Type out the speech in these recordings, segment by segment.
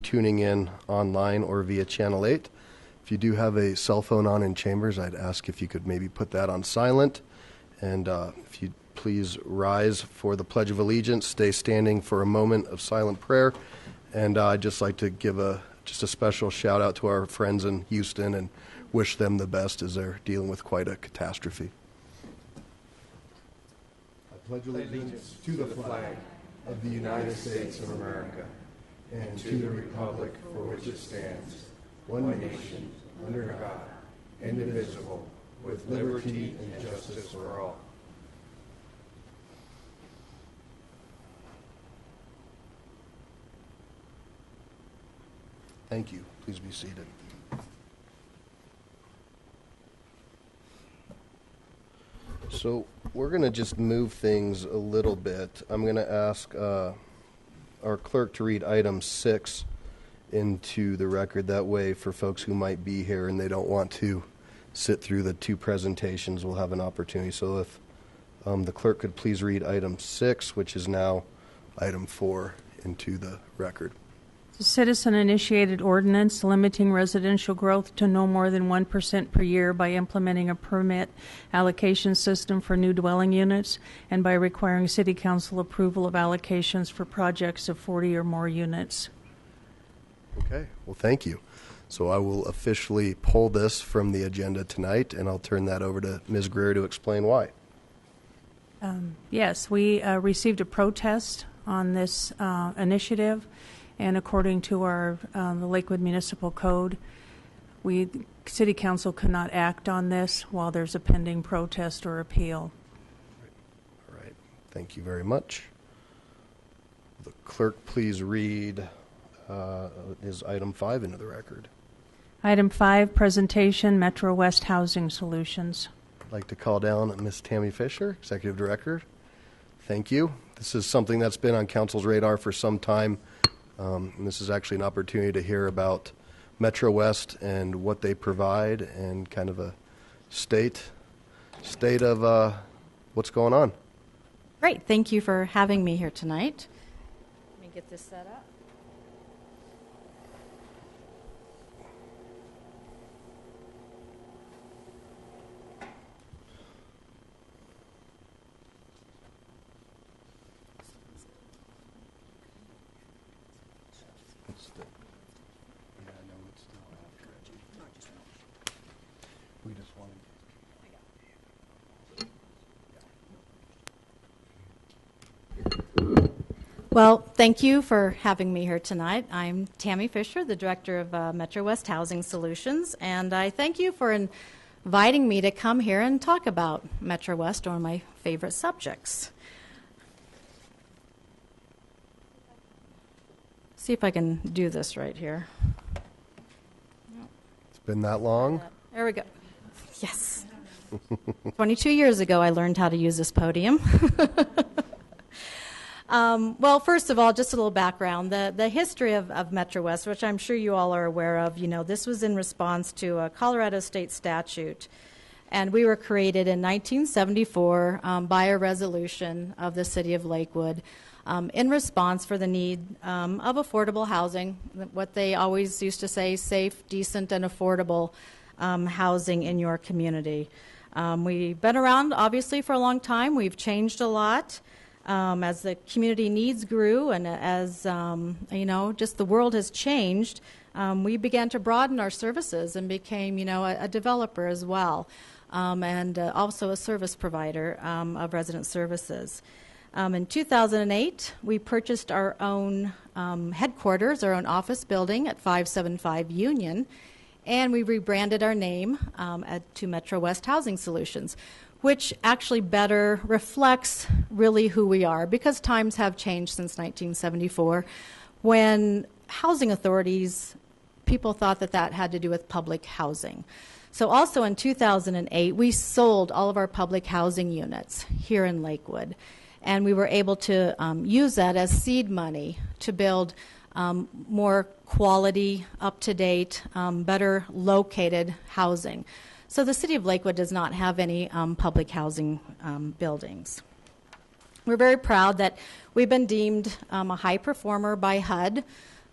tuning in online or via Channel 8. If you do have a cell phone on in chambers, I'd ask if you could maybe put that on silent. And if you please rise for the Pledge of Allegiance, stay standing for a moment of silent prayer. And I'd just like to give just a special shout out to our friends in Houston and wish them the best as they're dealing with quite a catastrophe. I pledge allegiance to the flag of the United States of America and to the republic for which it stands, one nation, under God, indivisible, with liberty and justice for all. Thank you. Please be seated. So we're going to just move things a little bit. I'm going to ask our clerk to read item 6 into the record. That way, for folks who might be here and they don't want to sit through the two presentations, we'll have an opportunity. So if the clerk could please read item 6, which is now item 4, into the record. Citizen-initiated ordinance limiting residential growth to no more than 1% per year by implementing a permit allocation system for new dwelling units and by requiring City Council approval of allocations for projects of 40 or more units. Okay, well, thank you. So I will officially pull this from the agenda tonight, and I'll turn that over to Ms. Greer to explain why. Yes, we received a protest on this initiative. And according to our the Lakewood Municipal Code, City Council cannot act on this while there's a pending protest or appeal. All right. Thank you very much. The clerk, please read is item 5 into the record. Item 5, presentation, Metro West Housing Solutions. I'd like to call down Ms. Tammy Fisher, Executive Director. Thank you. This is something that's been on Council's radar for some time. And this is actually an opportunity to hear about Metro West and what they provide and kind of a state of what's going on. Great. Thank you for having me here tonight. Let me get this set up. Well, thank you for having me here tonight. I'm Tammy Fisher, the Director of Metro West Housing Solutions, and I thank you for inviting me to come here and talk about Metro West, one of my favorite subjects. See if I can do this right here. It's been that long? There we go. Yes. 22 years ago, I learned how to use this podium. Well, first of all, just a little background. The history of Metro West, which I'm sure you all are aware of, this was in response to a Colorado state statute. And we were created in 1974 by a resolution of the city of Lakewood in response for the need of affordable housing, what they always used to say, safe, decent, and affordable housing in your community. We've been around, obviously, for a long time. We've changed a lot. As the community needs grew and as, just the world has changed, we began to broaden our services and became, a developer as well, and also a service provider of resident services. In 2008, we purchased our own headquarters, our own office building at 575 Union, and we rebranded our name to Metro West Housing Solutions, which actually better reflects really who we are, because times have changed since 1974, when housing authorities, people thought that had to do with public housing. So also in 2008, we sold all of our public housing units here in Lakewood, and we were able to use that as seed money to build more quality, up-to-date, better located housing. So the city of Lakewood does not have any public housing buildings. We're very proud that we've been deemed a high performer by HUD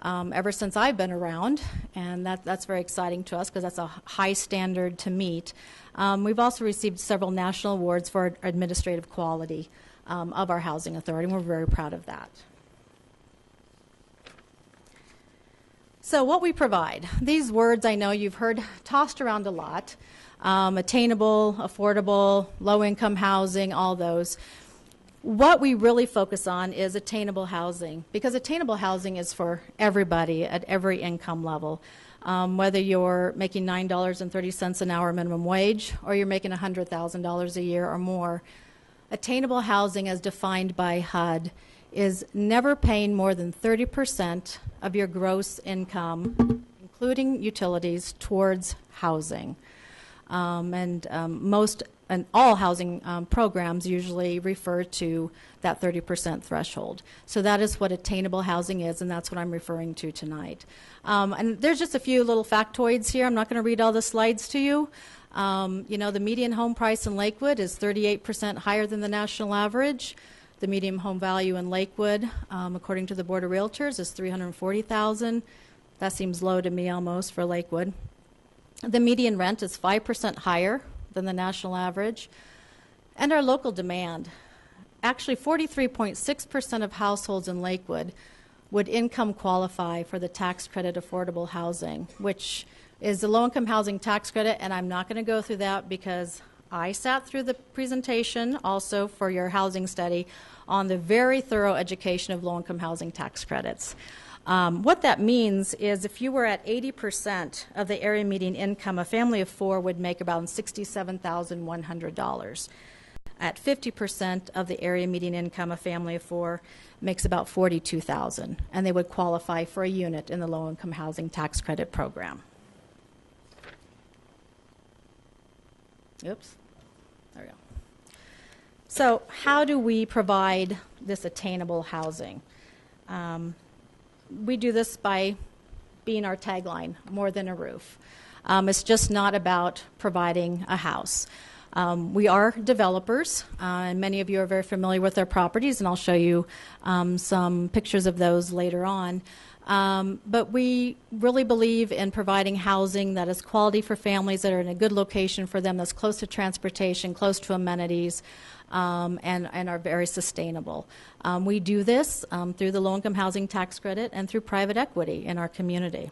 ever since I've been around, and that's very exciting to us because that's a high standard to meet. We've also received several national awards for administrative quality of our housing authority, and we're very proud of that. So what we provide, these words I know you've heard tossed around a lot, attainable, affordable, low-income housing, all those. What we really focus on is attainable housing, because attainable housing is for everybody at every income level. Whether you're making $9.30 an hour minimum wage or you're making $100,000 a year or more, attainable housing as defined by HUD is never paying more than 30% of your gross income, including utilities, towards housing. Most and all housing programs usually refer to that 30% threshold. So that is what attainable housing is, and that's what I'm referring to tonight. And there's just a few little factoids here. I'm not going to read all the slides to you. The median home price in Lakewood is 38% higher than the national average. The median home value in Lakewood, according to the Board of Realtors, is $340,000. That seems low to me almost for Lakewood. The median rent is 5% higher than the national average. And our local demand, actually 43.6% of households in Lakewood would income qualify for the tax credit affordable housing, which is the low-income housing tax credit, and I'm not going to go through that because I sat through the presentation also for your housing study on the very thorough education of low-income housing tax credits. What that means is if you were at 80% of the area median income, a family of four would make about $67,100. At 50% of the area median income, a family of four makes about $42,000, and they would qualify for a unit in the low-income housing tax credit program. Oops. There we go. So how do we provide this attainable housing? We do this by being our tagline, more than a roof. It's just not about providing a house. We are developers, and many of you are very familiar with our properties, and I'll show you some pictures of those later on. But we really believe in providing housing that is quality for families, that are in a good location for them, that's close to transportation, close to amenities, and are very sustainable. We do this through the low-income housing tax credit and through private equity in our community.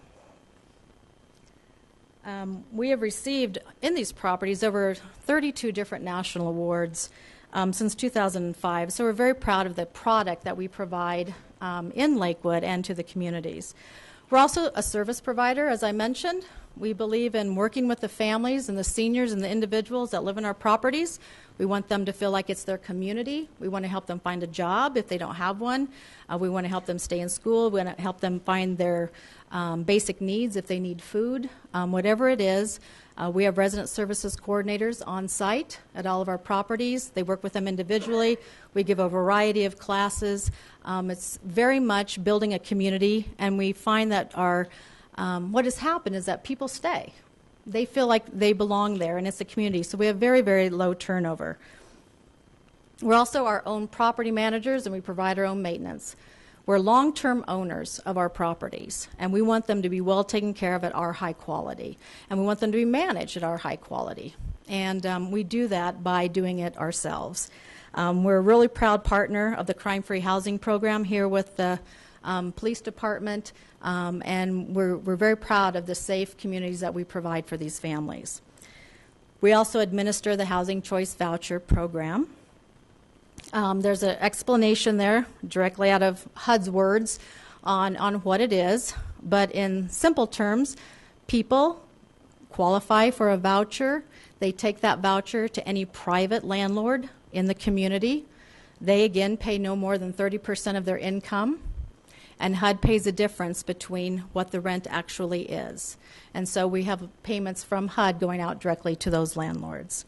We have received in these properties over 32 different national awards since 2005, so we're very proud of the product that we provide in Lakewood and to the communities. We're also a service provider, as I mentioned. We believe in working with the families and the seniors and the individuals that live in our properties. We want them to feel like it's their community. We want to help them find a job if they don't have one. We want to help them stay in school. We want to help them find their basic needs if they need food, whatever it is. We have resident services coordinators on site at all of our properties. They work with them individually. We give a variety of classes. It's very much building a community, and we find that what has happened is that people stay. They feel like they belong there, and it's a community. So we have very, very low turnover. We're also our own property managers, and we provide our own maintenance. We're long-term owners of our properties, and we want them to be well taken care of at our high quality, and we want them to be managed at our high quality. And we do that by doing it ourselves. We're a really proud partner of the Crime-Free Housing Program here with the police department, and we're very proud of the safe communities that we provide for these families. We also administer the Housing Choice Voucher Program. There's an explanation there directly out of HUD's words on what it is, but in simple terms, people qualify for a voucher. They take that voucher to any private landlord in the community. They, again, pay no more than 30% of their income, and HUD pays the difference between what the rent actually is. And so we have payments from HUD going out directly to those landlords.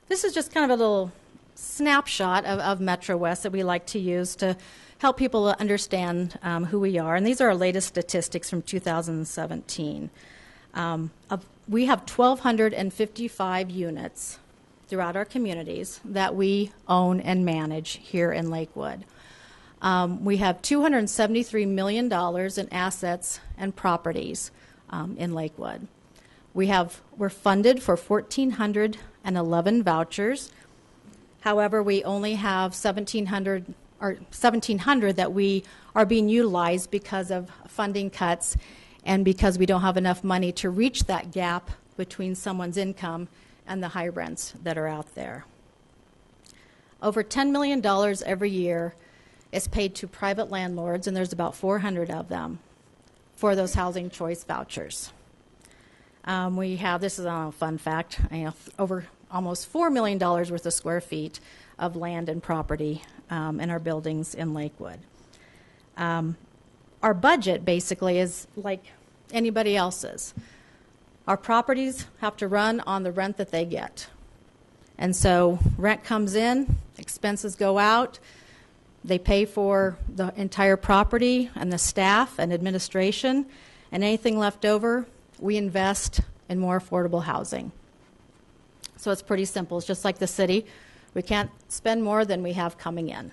This is just kind of a little snapshot of Metro West that we like to use to help people understand who we are. And these are our latest statistics from 2017. We have 1,255 units throughout our communities that we own and manage here in Lakewood. We have $273 million in assets and properties in Lakewood. We're funded for 1,411 vouchers. However, we only have 1,700 that we are being utilized because of funding cuts and because we don't have enough money to reach that gap between someone's income and the high rents that are out there. Over $10 million every year is paid to private landlords, and there's about 400 of them, for those housing choice vouchers. This is a fun fact, over almost $4 million worth of square feet of land and property in our buildings in Lakewood. Our budget basically is like anybody else's. Our properties have to run on the rent that they get. And so rent comes in, expenses go out, they pay for the entire property and the staff and administration, and anything left over, we invest in more affordable housing. So it's pretty simple. It's just like the city. We can't spend more than we have coming in.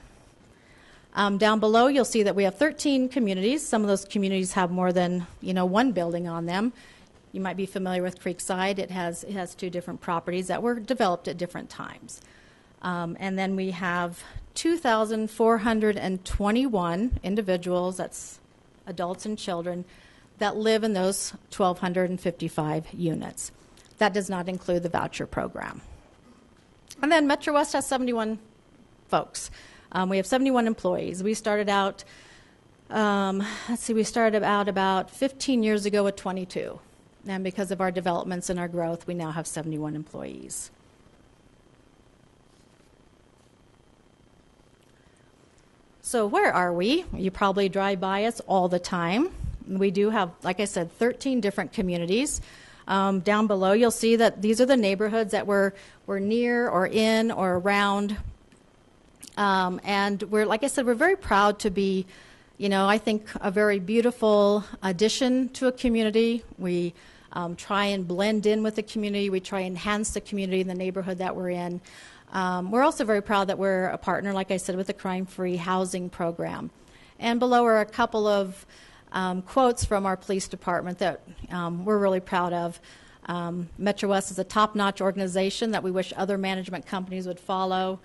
Down below, you'll see that we have 13 communities. Some of those communities have more than one building on them. You might be familiar with Creekside. It has 2 different properties that were developed at different times. And then we have 2,421 individuals, that's adults and children, that live in those 1,255 units. That does not include the voucher program. And then Metro West has 71 folks. We have 71 employees. We started out, about 15 years ago with 22. And because of our developments and our growth, we now have 71 employees. So where are we? You probably drive by us all the time. We do have, like I said, 13 different communities. Down below, you'll see that these are the neighborhoods that we're near or in or around. And like I said, we're very proud to be, I think, a very beautiful addition to a community. We try and blend in with the community. We try and enhance the community and the neighborhood that we're in. We're also very proud that we're a partner, like I said, with the Crime-Free Housing Program. And below are a couple of quotes from our police department that we're really proud of. Metro West is a top-notch organization that we wish other management companies would follow.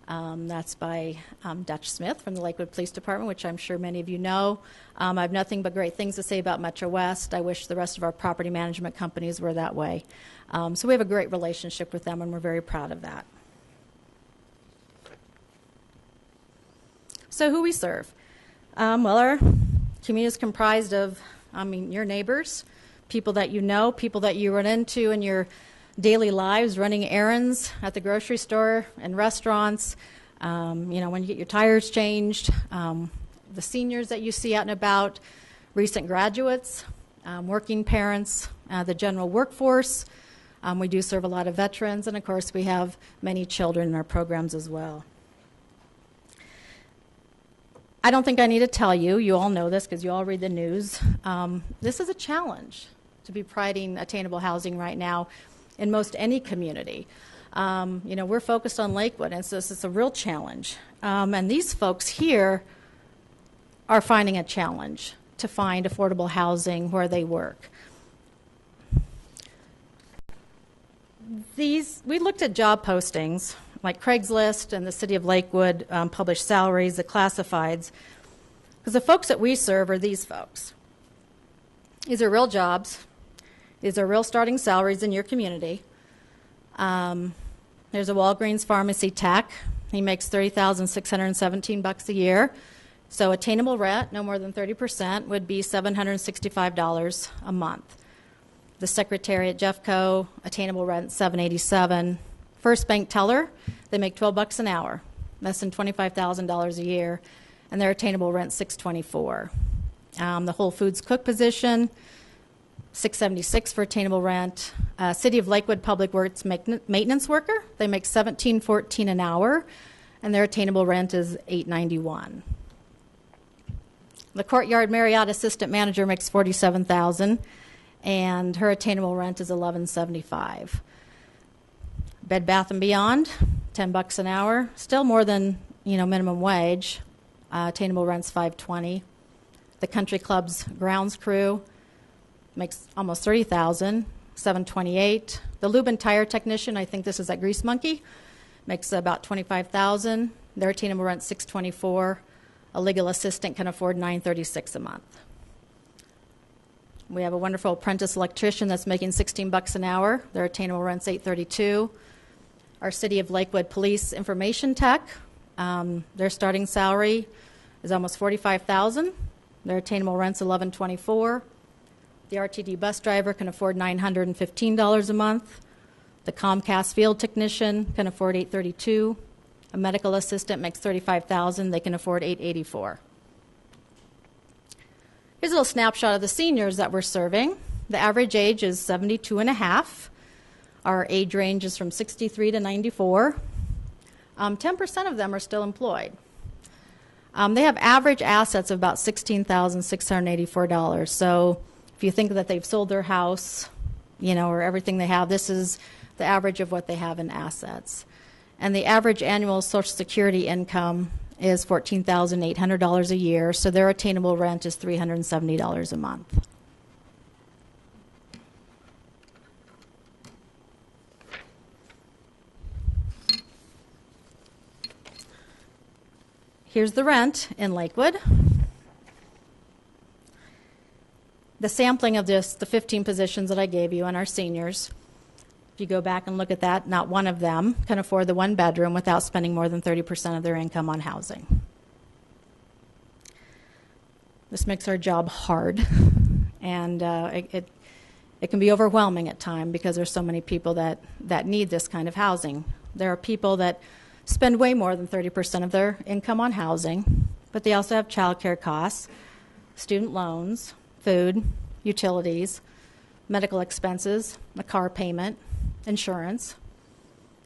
That's by Dutch Smith from the Lakewood Police Department, which I'm sure many of you know. I have nothing but great things to say about Metro West. I wish the rest of our property management companies were that way. So we have a great relationship with them, and we're very proud of that. So who we serve? Well, our community is comprised of, your neighbors, people that you know, people that you run into in your daily lives, running errands at the grocery store and restaurants, when you get your tires changed, the seniors that you see out and about, recent graduates, working parents, the general workforce. We do serve a lot of veterans, and of course we have many children in our programs as well. I don't think I need to tell you, you all know this because you all read the news. This is a challenge to be providing attainable housing right now in most any community. We're focused on Lakewood, and so this is a real challenge. And these folks here are finding a challenge to find affordable housing where they work. We looked at job postings, like Craigslist and the City of Lakewood published salaries, the classifieds, because the folks that we serve are these folks. These are real jobs. These are real starting salaries in your community. There's a Walgreens pharmacy tech. He makes $30,617 a year. So attainable rent, no more than 30%, would be $765 a month. The secretary at Jeffco, attainable rent, $787. First bank teller, they make $12 an hour, less than $25,000 a year, and their attainable rent, $624. The Whole Foods cook position, $676 for attainable rent. City of Lakewood Public Works maintenance worker, they make $17.14 an hour, and their attainable rent is $891. The Courtyard Marriott assistant manager makes $47,000, and her attainable rent is $1175. Bed Bath & Beyond, $10 an hour, still more than minimum wage, Attainable rent's $520. The country club's grounds crew makes almost $30,000, $728. The lube and tire technician, I think this is at Grease Monkey, makes about $25,000. Their attainable rent $624. A legal assistant can afford $936 a month. We have a wonderful apprentice electrician that's making $16 an hour. Their attainable rent's $832. Our City of Lakewood Police Information Tech, their starting salary is almost $45,000. Their attainable rent's $1124. The RTD bus driver can afford $915 a month. The Comcast field technician can afford $832. A medical assistant makes $35,000. They can afford $884. Here's a little snapshot of the seniors that we're serving. The average age is 72 and a half. Our age range is from 63 to 94. 10% of them are still employed. They have average assets of about $16,684. So if you think that they've sold their house, or everything they have, this is the average of what they have in assets. And the average annual Social Security income is $14,800 a year, so their attainable rent is $370 a month. Here's the rent in Lakewood. The sampling of the 15 positions that I gave you on our seniors. If you go back and look at that, not one of them can afford the one bedroom without spending more than 30% of their income on housing. This makes our job hard, and it can be overwhelming at times because there's so many people that need this kind of housing. There are people that spend way more than 30% of their income on housing, but they also have child care costs, student loans, food, utilities, medical expenses, a car payment, insurance.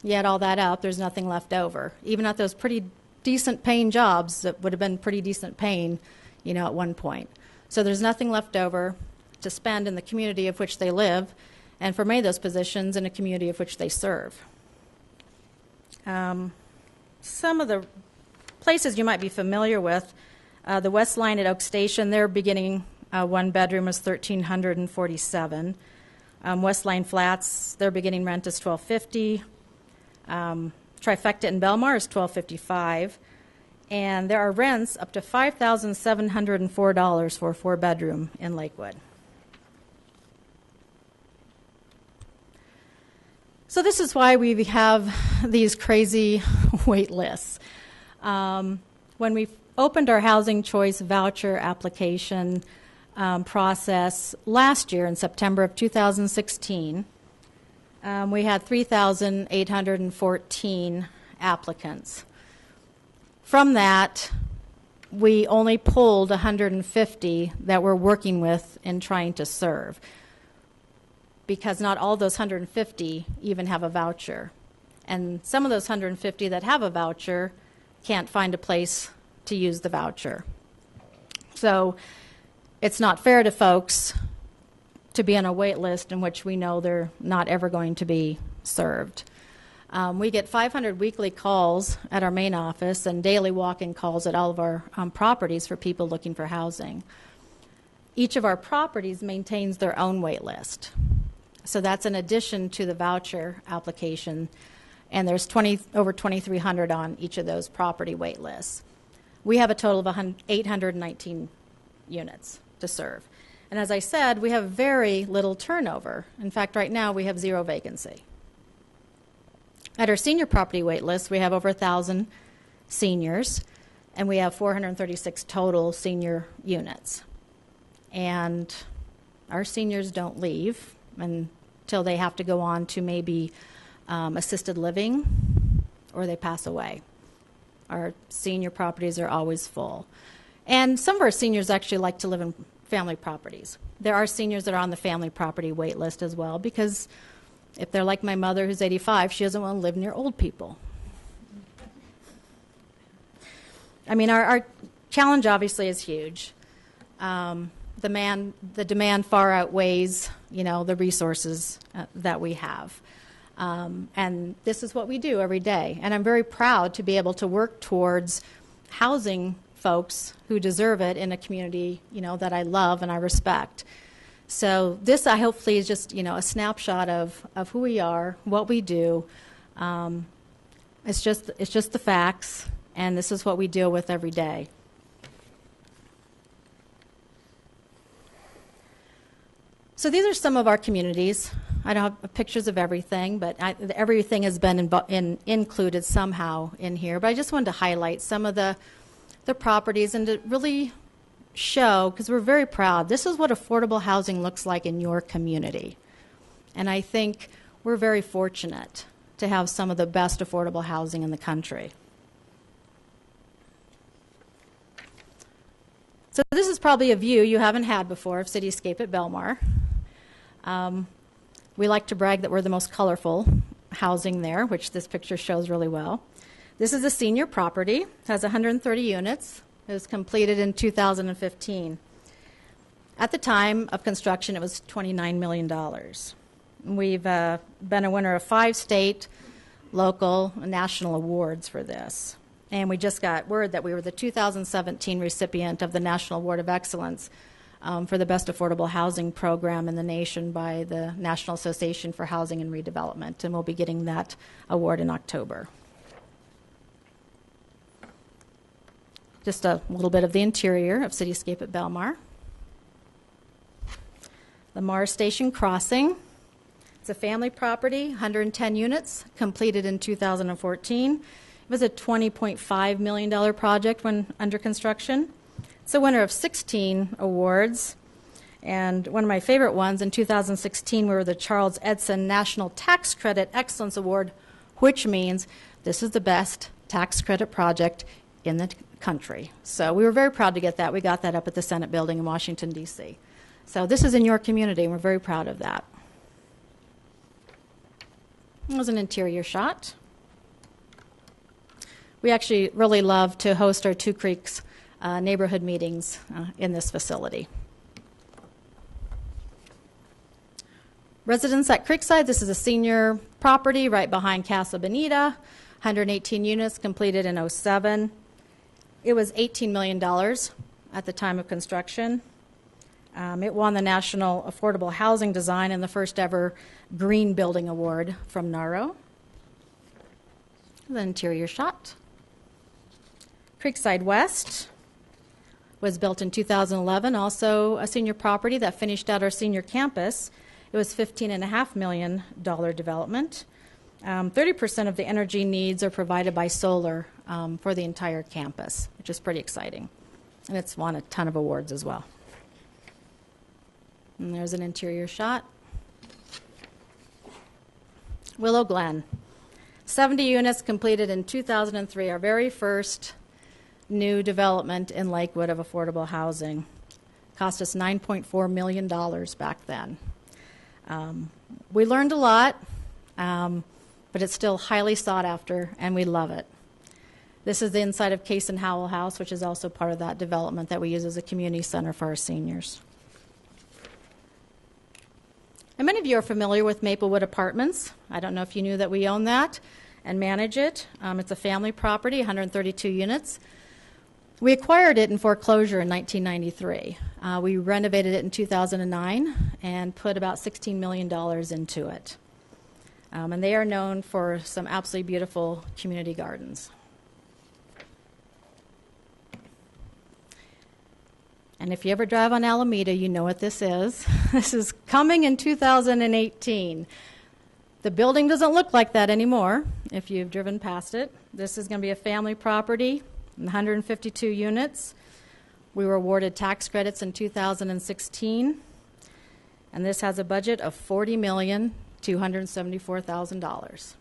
You add all that up, there's nothing left over. Even at those pretty decent paying jobs that would have been pretty decent paying, at one point. So there's nothing left over to spend in the community of which they live, and for many of those positions in a community of which they serve. Some of the places you might be familiar with, the West Line at Oak Station, their beginning one bedroom is $1,347. West Line Flats, their beginning rent is $1,250. Trifecta in Belmar is $1,255. And there are rents up to $5,704 for a 4-bedroom in Lakewood. So this is why we have these crazy wait lists. When we opened our Housing Choice Voucher application process last year in September of 2016, we had 3,814 applicants. From that, we only pulled 150 that we're working with and trying to serve, because not all those 150 even have a voucher. And some of those 150 that have a voucher can't find a place to use the voucher. So it's not fair to folks to be on a wait list in which we know they're not ever going to be served. We get 500 weekly calls at our main office and daily walk-in calls at all of our properties for people looking for housing. Each of our properties maintains their own wait list. So that's in addition to the voucher application, and there's over 2,300 on each of those property wait lists. We have a total of 819 units to serve. And as I said, we have very little turnover. In fact, right now we have 0 vacancy. At our senior property wait list, we have over 1,000 seniors, and we have 436 total senior units. And our seniors don't leave until they have to go on to maybe assisted living or they pass away. Our senior properties are always full. And some of our seniors actually like to live in family properties. There are seniors that are on the family property wait list as well, because if they're like my mother, who's 85, she doesn't want to live near old people. I mean, our challenge obviously is huge. The demand far outweighs, the resources that we have. And this is what we do every day. And I'm very proud to be able to work towards housing folks who deserve it in a community, that I love and I respect. So this, I hopefully, is just, a snapshot of who we are, what we do. It's just the facts, and this is what we deal with every day. So these are some of our communities. I don't have pictures of everything, but everything has been included somehow in here. But I just wanted to highlight some of the properties and to really show, because we're very proud, this is what affordable housing looks like in your community. And I think we're very fortunate to have some of the best affordable housing in the country. So this is probably a view you haven't had before of Cityscape at Belmar. We like to brag that we're the most colorful housing there, which this picture shows really well. This is a senior property. It has 130 units. It was completed in 2015. At the time of construction, it was $29 million. We've been a winner of 5 state, local, and national awards for this. And we just got word that we were the 2017 recipient of the National Award of Excellence for the best affordable housing program in the nation by the National Association for Housing and Redevelopment, and we'll be getting that award in October. Just a little bit of the interior of Cityscape at Belmar. The Mars Station Crossing. It's a family property, 110 units, completed in 2014. It was a $20.5 million project when under construction. It's a winner of 16 awards, and one of my favorite ones, in 2016, we were the Charles Edson National Tax Credit Excellence Award, which means this is the best tax credit project in the country. So we were very proud to get that. We got that up at the Senate building in Washington, D.C. So this is in your community, and we're very proud of that. That was an interior shot. We actually really love to host our Two Creeks neighborhood meetings in this facility. Residents at Creekside, this is a senior property right behind Casa Bonita, 118 units, completed in 2007. It was $18 million at the time of construction. It won the National Affordable Housing Design and the first ever Green Building Award from NARO. The interior shot. Creekside West was built in 2011, also a senior property that finished out our senior campus. It was $15.5 million development. 30% of the energy needs are provided by solar for the entire campus, which is pretty exciting. And it's won a ton of awards as well. And there's an interior shot. Willow Glen, 70 units completed in 2003, our very first new development in Lakewood of affordable housing. Cost us $9.4 million back then. We learned a lot, but it's still highly sought after, and we love it. This is the inside of Case and Howell House, which is also part of that development that we use as a community center for our seniors. And many of you are familiar with Maplewood Apartments. I don't know if you knew that we own that and manage it. It's a family property, 132 units. We acquired it in foreclosure in 1993. We renovated it in 2009 and put about $16 million into it. And they are known for some absolutely beautiful community gardens. And if you ever drive on Alameda, you know what this is. This is coming in 2018. The building doesn't look like that anymore if you've driven past it. This is going to be a family property, 152 units. We were awarded tax credits in 2016. And this has a budget of $40,274,000.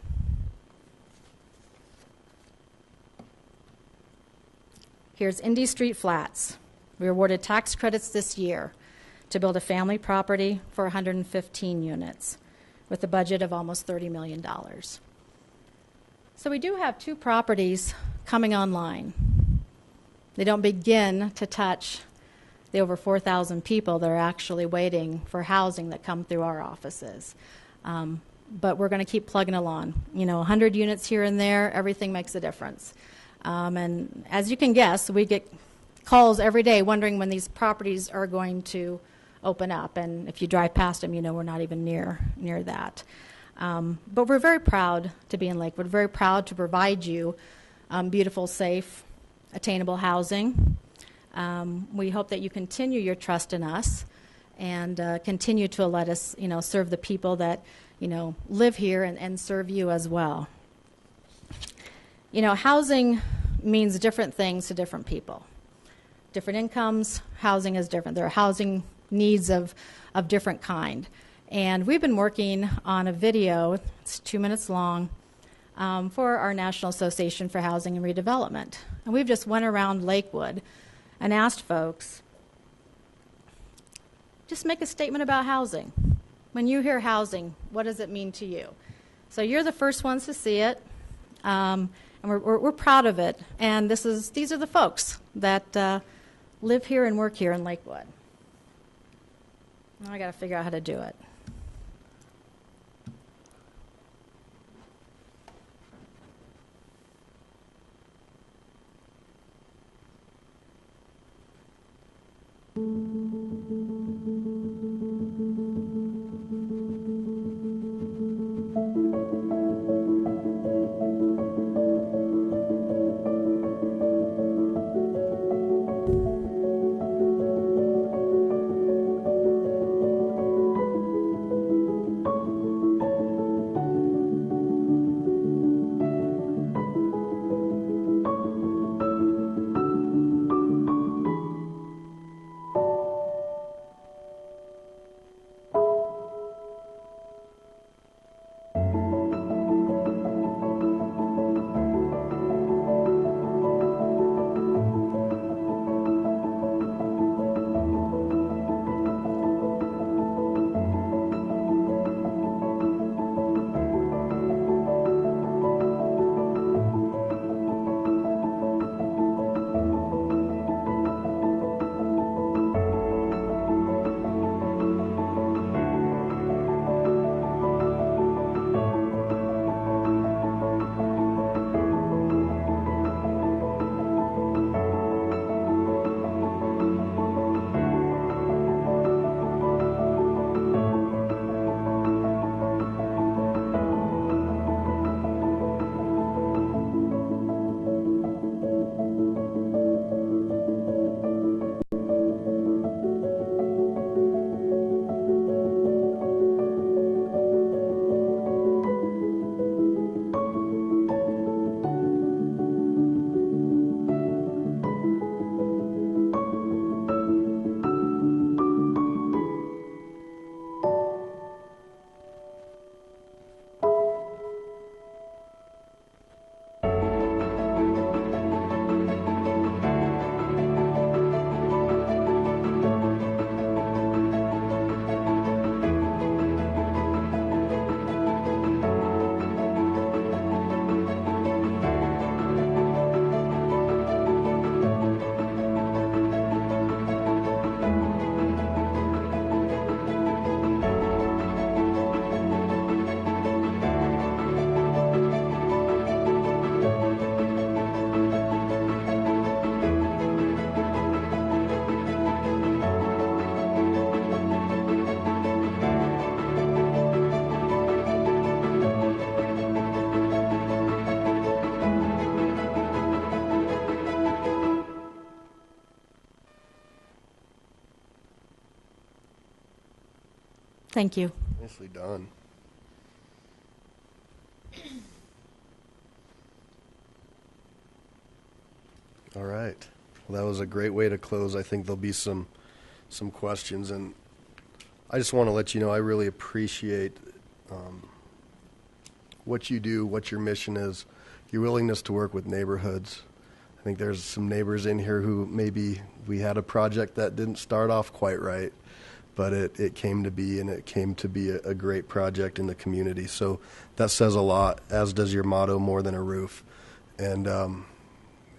Here's Indy Street Flats. We were awarded tax credits this year to build a family property for 115 units with a budget of almost $30 million. So we do have 2 properties coming online. They don't begin to touch the over 4,000 people that are actually waiting for housing that come through our offices. But we're going to keep plugging along. 100 units here and there, everything makes a difference. And as you can guess, we get calls every day wondering when these properties are going to open up. And if you drive past them, you know we're not even near that. But we're very proud to be in Lakewood, very proud to provide you beautiful, safe, attainable housing. We hope that you continue your trust in us and continue to let us, serve the people that, live here and serve you as well. Housing means different things to different people. Different incomes, housing is different. There are housing needs of different kind. And we've been working on a video, it's 2 minutes long, for our National Association for Housing and Redevelopment. And we've just went around Lakewood and asked folks, just make a statement about housing. When you hear housing, what does it mean to you? So you're the first ones to see it, and we're proud of it. And these are the folks that live here and work here in Lakewood. Now I got to figure out how to do it. Thank you. Nicely done. All right. Well, that was a great way to close. I think there'll be some questions, and I just want to let you know I really appreciate what you do, what your mission is, your willingness to work with neighborhoods. I think there's some neighbors in here who maybe we had a project that didn't start off quite right, but it came to be, and it came to be a great project in the community. So that says a lot, as does your motto, more than a roof. And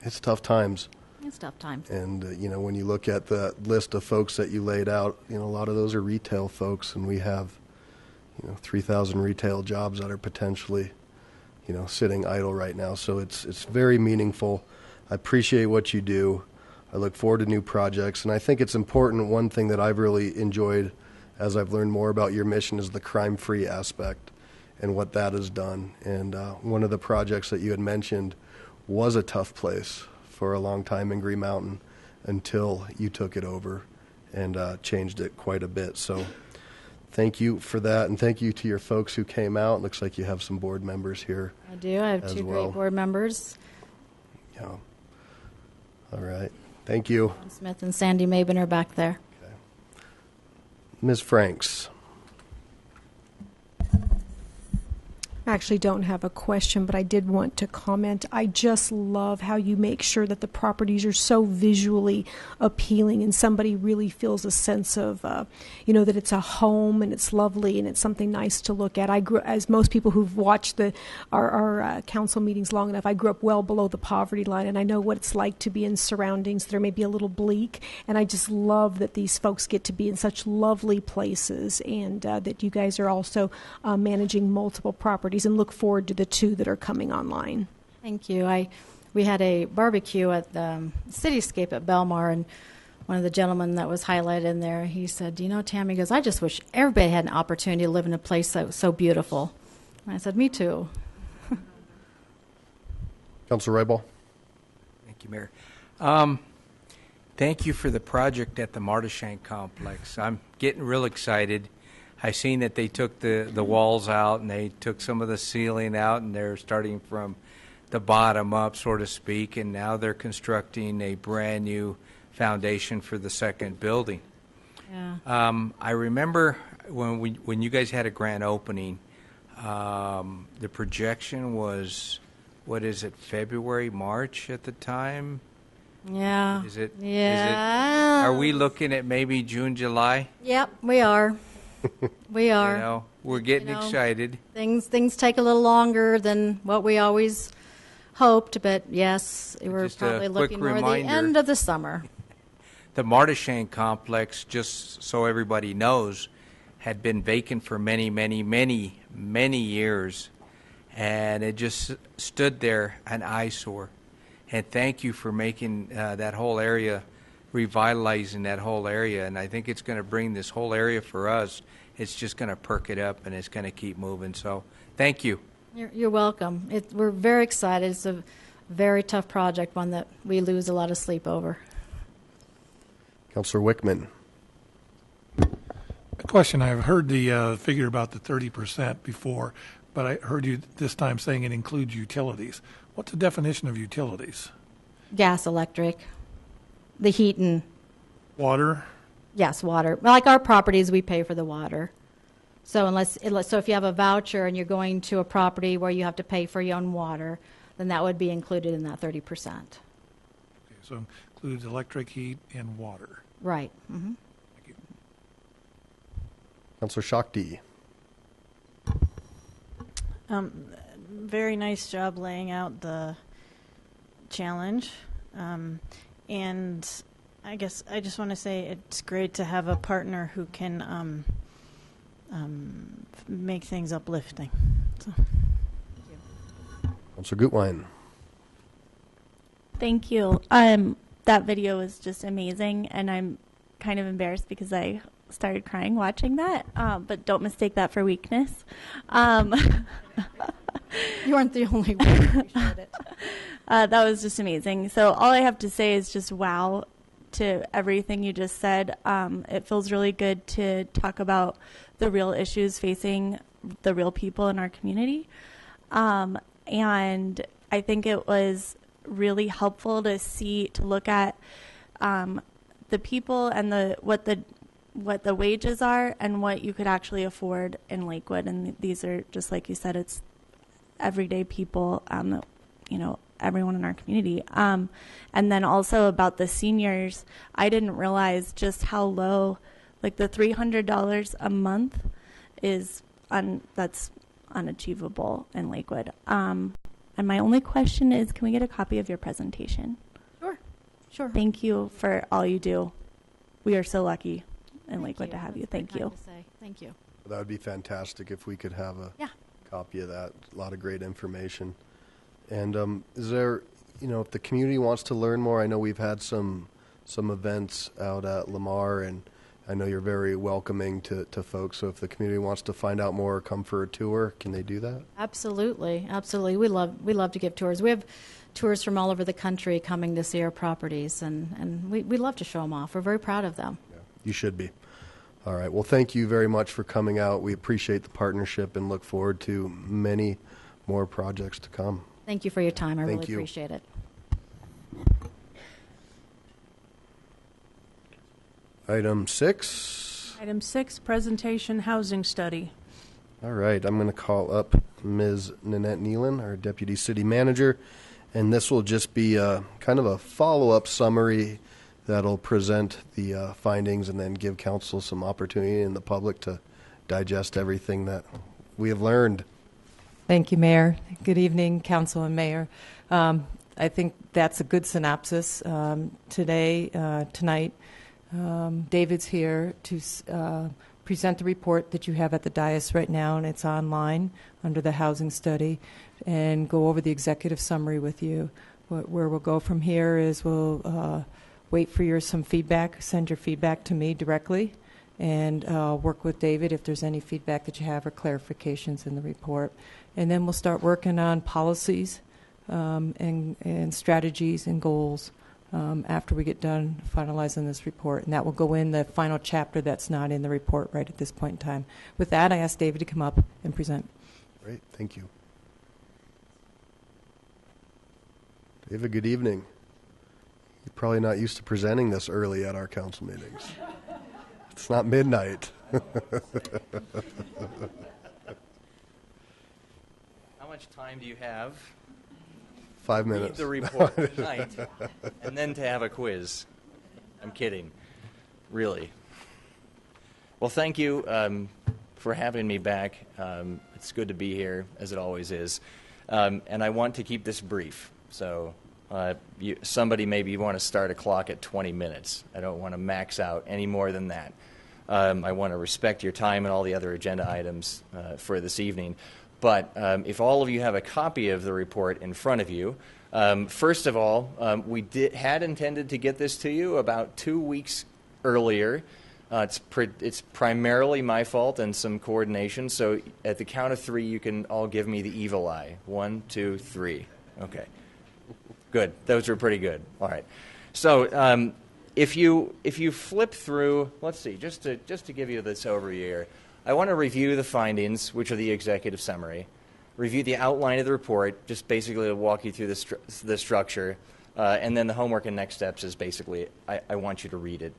it's tough times. It's tough times. And, when you look at the list of folks that you laid out, a lot of those are retail folks, and we have, 3,000 retail jobs that are potentially, sitting idle right now. So it's very meaningful. I appreciate what you do. I look forward to new projects, and I think it's important. One thing that I've really enjoyed as I've learned more about your mission is the crime-free aspect and what that has done. And one of the projects that you had mentioned was a tough place for a long time in Green Mountain until you took it over and changed it quite a bit. So thank you for that, and thank you to your folks who came out. It looks like you have some board members here. I do. I have as two well. great board members, Yeah. All right. Thank you. John Smith and Sandy Mabin are back there. Ms. Franks. I actually don't have a question, but I did want to comment. I just love how you make sure that the properties are so visually appealing and somebody really feels a sense of, that it's a home and it's lovely and it's something nice to look at. I grew, as most people who've watched our council meetings long enough, I grew up well below the poverty line, and I know what it's like to be in surroundings that are maybe a little bleak. And I just love that these folks get to be in such lovely places, and that you guys are also managing multiple properties, and look forward to the 2 that are coming online. Thank you. We had a barbecue at the Cityscape at Belmar, and one of the gentlemen that was highlighted in there, he said, Tammy, he goes, I just wish everybody had an opportunity to live in a place that was so beautiful. And I said, me too. Councilor Rybal. Thank you, Mayor. Thank you for the project at the Martashank Complex. I'm getting real excited. I seen that they took the walls out and they took some of the ceiling out, and they're starting from the bottom up, so to speak, and now they're constructing a brand new foundation for the second building. Yeah. I remember when you guys had a grand opening, the projection was, what is it, February, March at the time? Yeah. Is it? Yeah. Are we looking at maybe June, July? Yep, we are. We are. We're getting excited. Things take a little longer than what we always hoped, but yes, we're Just a probably quick looking more the reminder. end of the summer. The Martashank Complex, just so everybody knows, had been vacant for many, many, many, many years, and it just stood there an eyesore. And thank you for making that whole area, revitalizing that whole area, and I think it's going to bring this whole area for us. It's just going to perk it up, and it's going to keep moving. So thank you. You're welcome. We're very excited. It's a very tough project, one that we lose a lot of sleep over. Councilor Wickman. A question. I've heard the figure about the 30% before, but I heard you this time saying it includes utilities. What's the definition of utilities? Gas, electric, the heat and, Water? yes, water. Like our properties, we pay for the water. So so if you have a voucher and you're going to a property where you have to pay for your own water, then that would be included in that 30%. Okay, so includes electric, heat, and water. Right. Mm-hmm. Thank you. Councilor Shakti. Very nice job laying out the challenge. And I guess I just want to say it's great to have a partner who can make things uplifting. So. Councilor Gutwein. Thank you. That video was just amazing, and I'm kind of embarrassed because I started crying watching that, but don't mistake that for weakness. You aren't the only one who showed it. That was just amazing. So all I have to say is just wow to everything you just said. It feels really good to talk about the real issues facing the real people in our community. And I think it was really helpful to look at the people and what the wages are and what you could actually afford in Lakewood. And these are, just like you said, it's everyday people, everyone in our community. And then also about the seniors, I didn't realize just how low, like the $300 a month that's unachievable in Lakewood. And my only question is, can we get a copy of your presentation? Sure. Thank you for all you do. We are so lucky in Lakewood to have you. That's very Thank you. kind to say. Thank you. That would be fantastic if we could have a copy of that. A lot of great information. And is there, if the community wants to learn more, I know we've had some some events out at Lamar, and I know you're very welcoming to folks. So if the community wants to find out more or come for a tour, can they do that? Absolutely, absolutely. We love to give tours. We have tours from all over the country coming to see our properties, and we love to show them off. We're very proud of them. Yeah, you should be. All right. Well, thank you very much for coming out. We appreciate the partnership and look forward to many more projects to come. Thank you for your time. I Thank really you. appreciate it. Item 6. Item 6, presentation housing study. All right. I'm going to call up Ms. Nanette Nealon, our Deputy City Manager, and this will just be kind of a follow-up summary that'll present the findings and then give council some opportunity and the public to digest everything that we have learned. Thank you, Mayor. Good evening, Council and Mayor. I think that's a good synopsis. Tonight, David's here to present the report that you have at the dais right now, and it's online under the housing study, and go over the executive summary with you. Where we'll go from here is we'll wait for some feedback, send your feedback to me directly, and work with David if there's any feedback that you have or clarifications in the report. And then we'll start working on policies and strategies and goals after we get done finalizing this report. And that will go in the final chapter that's not in the report right at this point in time. With that, I ask David to come up and present. Great. Thank you. David, good evening. You're probably not used to presenting this early at our council meetings. It's not midnight. How much time do you have? 5 minutes. Read the report tonight, and then to have a quiz. I'm kidding. Really. Well, thank you for having me back. It's good to be here, as it always is. And I want to keep this brief. So somebody maybe want to start a clock at 20 minutes. I don't want to max out any more than that. I want to respect your time and all the other agenda items for this evening. But if all of you have a copy of the report in front of you, first of all, we had intended to get this to you about 2 weeks earlier. It's primarily my fault and some coordination. So at the count of 3, you can all give me the evil eye. 1, 2, 3. Okay. Good. Those are pretty good. All right. So if you flip through, let's see, just to give you this overview here, I want to review the findings, which are the executive summary, review the outline of the report, just basically to walk you through the structure, and then the homework and next steps is basically I want you to read it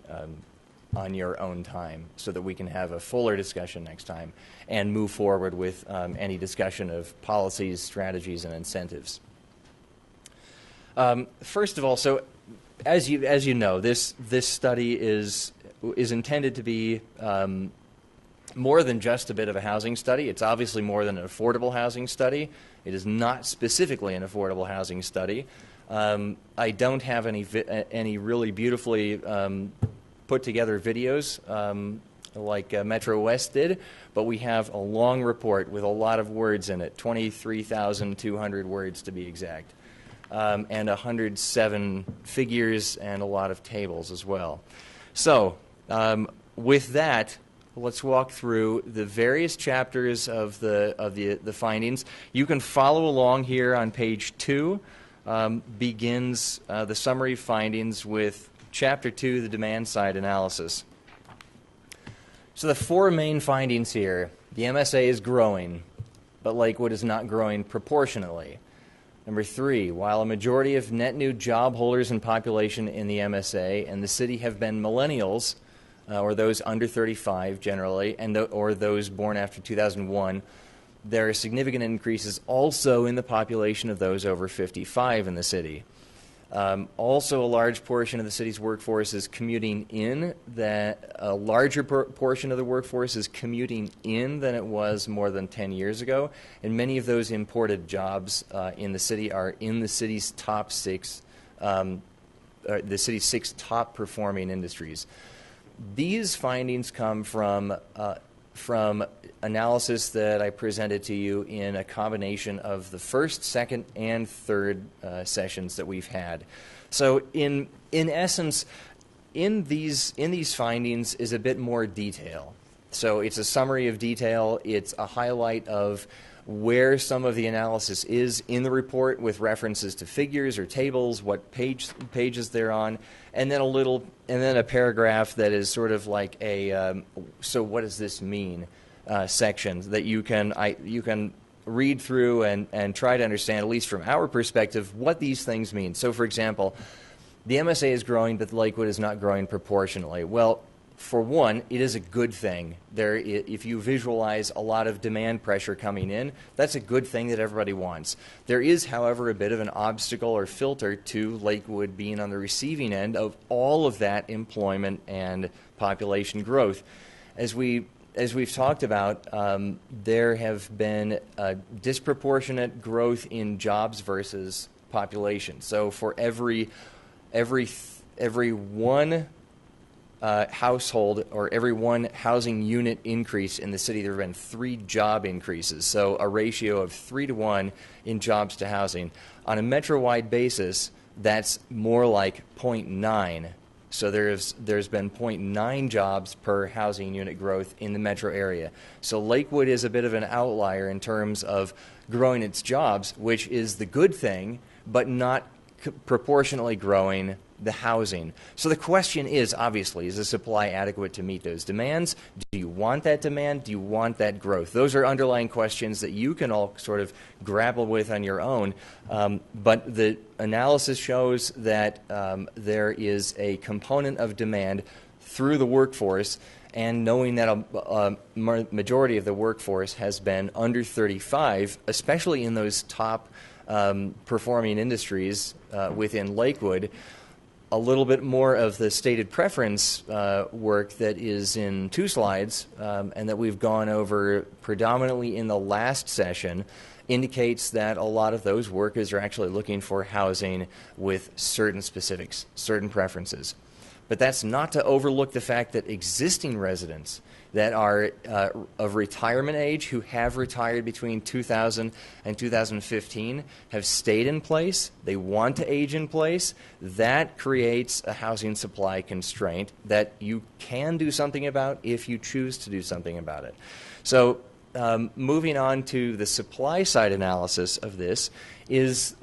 on your own time so that we can have a fuller discussion next time and move forward with any discussion of policies, strategies, and incentives. First of all, so as you know, this study is intended to be more than just a bit of a housing study. It's obviously more than an affordable housing study. It is not specifically an affordable housing study. I don't have any really beautifully put together videos like Metro West did, but we have a long report with a lot of words in it, 23,200 words to be exact. And 107 figures and a lot of tables as well. So with that, let's walk through the various chapters of the findings. You can follow along here on page 2. Begins the summary findings with chapter 2, the demand side analysis. So the 4 main findings here: the MSA is growing, but Lakewood is not growing proportionately. Number 3, while a majority of net new job holders in population in the MSA and the city have been millennials, or those under 35 generally, or those born after 2001, there are significant increases also in the population of those over 55 in the city. Also, a large portion of the city's workforce is commuting in. A larger portion of the workforce is commuting in than it was more than 10 years ago, and many of those imported jobs in the city are in the city's top 6, the city's 6 top performing industries. These findings come from analysis that I presented to you in a combination of the first, second, and third sessions that we've had. So in essence, in these findings is a bit more detail. So it's a summary of detail. It's a highlight of where some of the analysis is in the report with references to figures or tables, what pages they're on, and then a paragraph that is sort of like a so what does this mean section that you can read through and try to understand, at least from our perspective, what these things mean. So, for example, the MSA is growing, but Lakewood is not growing proportionally. Well, for one, it is a good thing. If you visualize a lot of demand pressure coming in, that's a good thing that everybody wants. There is, however, a bit of an obstacle or filter to Lakewood being on the receiving end of all of that employment and population growth. As we've talked about, there have been a disproportionate growth in jobs versus population. So for every one household or every one housing unit increase in the city, there have been 3 job increases. So a ratio of 3 to 1 in jobs to housing. On a metro-wide basis, that's more like 0.9. So there's been 0.9 jobs per housing unit growth in the metro area. So Lakewood is a bit of an outlier in terms of growing its jobs, which is the good thing, but not proportionally growing the housing. So the question is, obviously, is the supply adequate to meet those demands? Do you want that demand? Do you want that growth? Those are underlying questions that you can all sort of grapple with on your own. But the analysis shows that there is a component of demand through the workforce, and knowing that a majority of the workforce has been under 35, especially in those top performing industries within Lakewood, a little bit more of the stated preference work that is in 2 slides and that we've gone over predominantly in the last session indicates that a lot of those workers are actually looking for housing with certain specifics, certain preferences. But that's not to overlook the fact that existing residents that are of retirement age who have retired between 2000 and 2015 have stayed in place. They want to age in place. That creates a housing supply constraint that you can do something about if you choose to do something about it. So moving on to the supply side analysis of this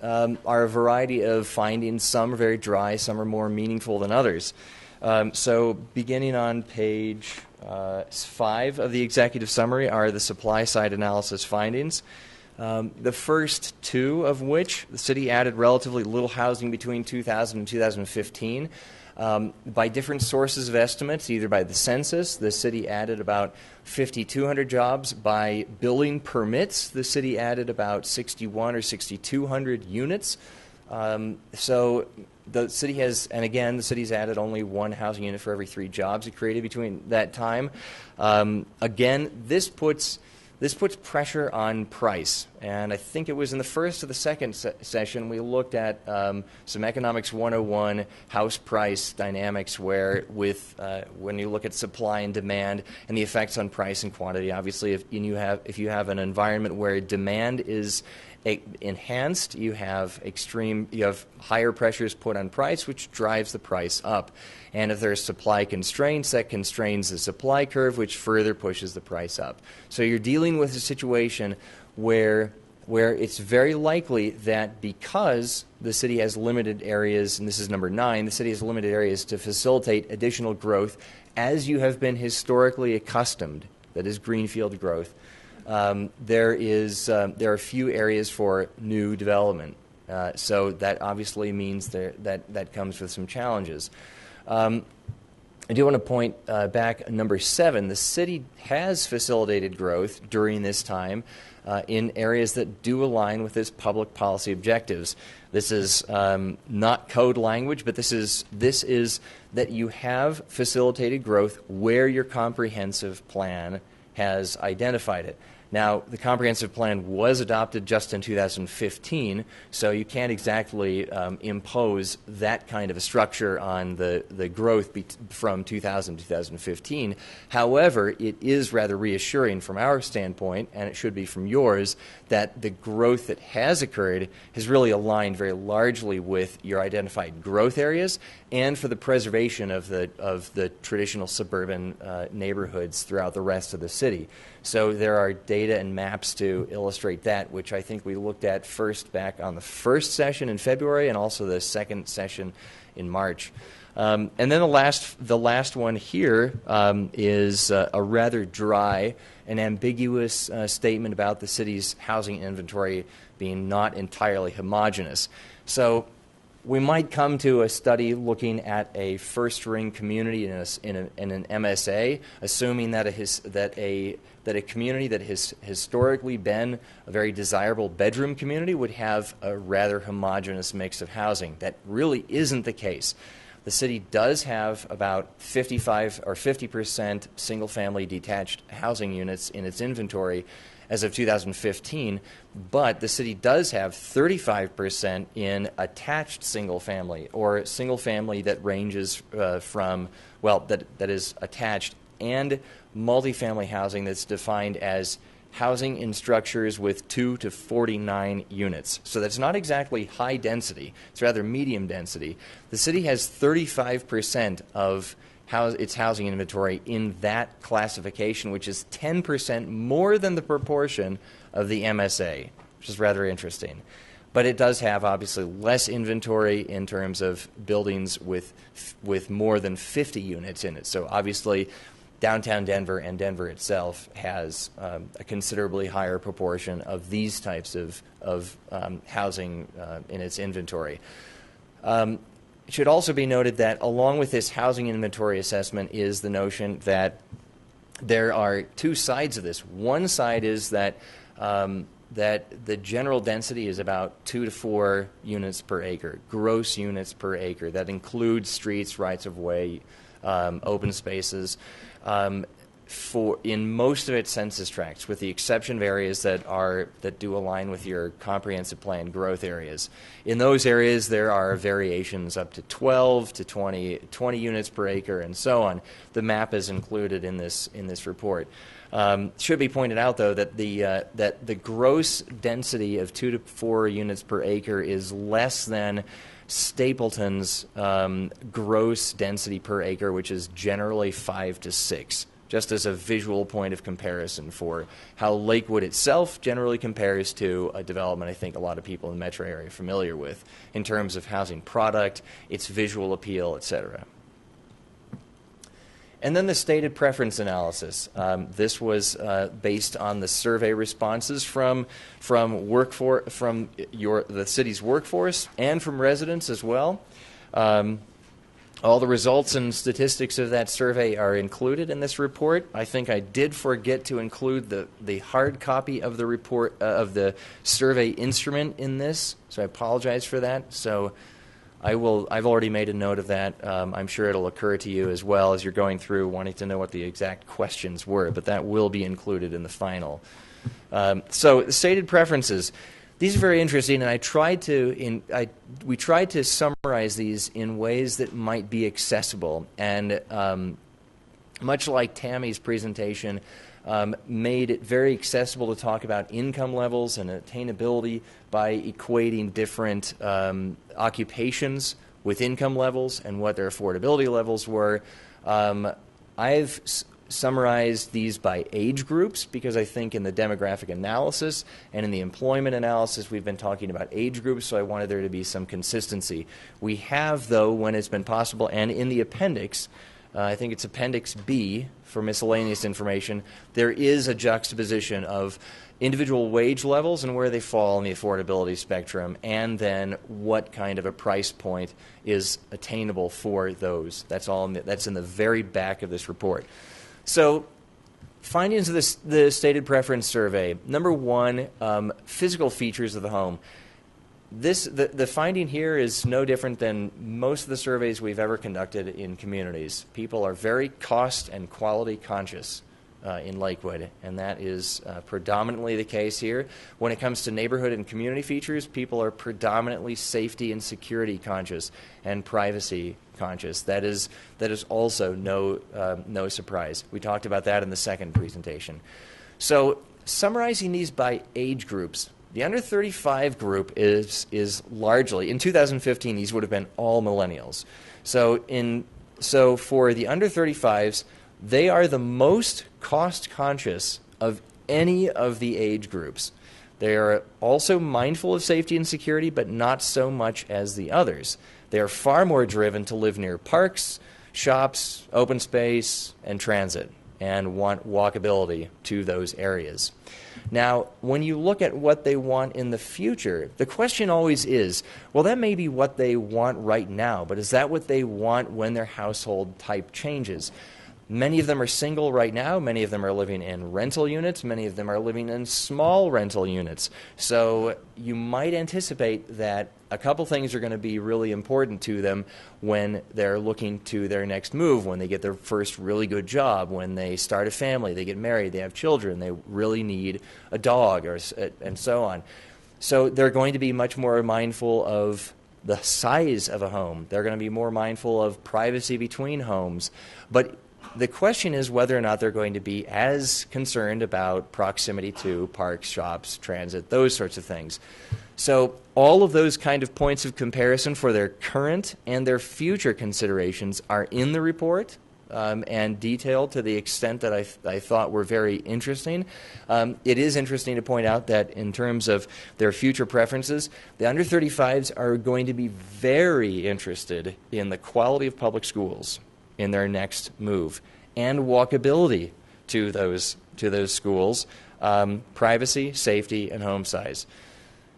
are a variety of findings. Some are very dry, some are more meaningful than others. So beginning on page 5 of the executive summary are the supply side analysis findings. The first 2 of which the city added relatively little housing between 2000 and 2015. By different sources of estimates, either by the census, the city added about 5,200 jobs. By building permits, the city added about 61 or 6,200 units. So the city has, and again, the city's added only 1 housing unit for every 3 jobs it created between that time. Again, this puts pressure on price, and I think it was in the first or the second session we looked at some Economics 101 house price dynamics, where when you look at supply and demand and the effects on price and quantity, obviously if you have an environment where demand is enhanced, you have higher pressures put on price, which drives the price up. And if there's supply constraints, that constrains the supply curve, which further pushes the price up. So you're dealing with a situation where it's very likely that because the city has limited areas, and this is number 9, the city has limited areas to facilitate additional growth as you have been historically accustomed, that is greenfield growth. There are few areas for new development, so that obviously means that comes with some challenges. I do want to point back number 7. The city has facilitated growth during this time in areas that do align with its public policy objectives. This is not code language, but this is that you have facilitated growth where your comprehensive plan has identified it. Now, the comprehensive plan was adopted just in 2015, so you can't exactly impose that kind of a structure on the growth from 2000 to 2015. However, it is rather reassuring from our standpoint, and it should be from yours, that the growth that has occurred has really aligned very largely with your identified growth areas and for the preservation of the traditional suburban neighborhoods throughout the rest of the city. So there are data and maps to illustrate that, which I think we looked at first back on the first session in February and also the second session in March. And then the last one here is a rather dry and ambiguous statement about the city's housing inventory being not entirely homogeneous. So we might come to a study looking at a first-ring community in an MSA, assuming that a community that has historically been a very desirable bedroom community would have a rather homogeneous mix of housing. That really isn't the case. The city does have about 55 or 50% single-family detached housing units in its inventory as of 2015, but the city does have 35% in attached single-family, or single-family that ranges from, well, that is attached, and multifamily housing that's defined as housing in structures with 2 to 49 units. So that's not exactly high density, it's rather medium density. The city has 35% of its housing inventory in that classification, which is 10% more than the proportion of the MSA, which is rather interesting. But it does have, obviously, less inventory in terms of buildings with more than 50 units in it. So obviously, downtown Denver and Denver itself has a considerably higher proportion of these types of housing in its inventory. It should also be noted that along with this housing inventory assessment is the notion that there are two sides of this. One side is that that the general density is about 2 to 4 units per acre, gross units per acre. That includes streets, rights of way, open spaces. In most of its census tracts, with the exception of areas that do align with your comprehensive plan growth areas. In those areas, there are variations up to 12 to 20 units per acre, and so on. The map is included in this report. Should be pointed out, though, that the gross density of 2 to 4 units per acre is less than Stapleton's gross density per acre, which is generally 5 to 6. Just as a visual point of comparison for how Lakewood itself generally compares to a development I think a lot of people in the metro area are familiar with in terms of housing product, its visual appeal, etc. And then the stated preference analysis. This was based on the survey responses from the city's workforce and from residents as well. All the results and statistics of that survey are included in this report. I think I did forget to include the hard copy of the report of the survey instrument in this, so I apologize for that. So I've already made a note of that. I'm sure it'll occur to you as well as you're going through wanting to know what the exact questions were, but that will be included in the final. So the stated preferences. These are very interesting, and we tried to summarize these in ways that might be accessible. And much like Tammy's presentation, made it very accessible to talk about income levels and attainability by equating different occupations with income levels and what their affordability levels were. I've summarized these by age groups because I think in the demographic analysis and in the employment analysis we've been talking about age groups, so I wanted there to be some consistency. We have, though, when it's been possible, and in the appendix, I think it's Appendix B for miscellaneous information, there is a juxtaposition of individual wage levels and where they fall in the affordability spectrum, and then what kind of a price point is attainable for those. That's all. That's in the very back of this report. So, findings of the stated preference survey. Number one, physical features of the home. The finding here is no different than most of the surveys we've ever conducted in communities. People are very cost and quality conscious. in Lakewood, and that is predominantly the case here. When it comes to neighborhood and community features, people are predominantly safety and security conscious and privacy conscious. That is also no surprise. We talked about that in the second presentation. So summarizing these by age groups, the under 35 group is largely, in 2015, these would have been all millennials. So for the under 35s, they are the most cost conscious of any of the age groups. They are also mindful of safety and security, but not so much as the others. They are far more driven to live near parks, shops, open space, and transit, and want walkability to those areas. Now, when you look at what they want in the future, the question always is, well, that may be what they want right now, but is that what they want when their household type changes? Many of them are single right now. Many of them are living in rental units. Many of them are living in small rental units. So you might anticipate that a couple things are going to be really important to them when they're looking to their next move, when they get their first really good job, when they start a family, they get married, they have children, they really need a dog, and so on. So they're going to be much more mindful of the size of a home. They're going to be more mindful of privacy between homes. But the question is whether or not they're going to be as concerned about proximity to parks, shops, transit, those sorts of things. So all of those kind of points of comparison for their current and their future considerations are in the report and detailed to the extent that I thought were very interesting. It is interesting to point out that in terms of their future preferences, the under 35s are going to be very interested in the quality of public schools in their next move, and walkability to those schools, privacy, safety, and home size.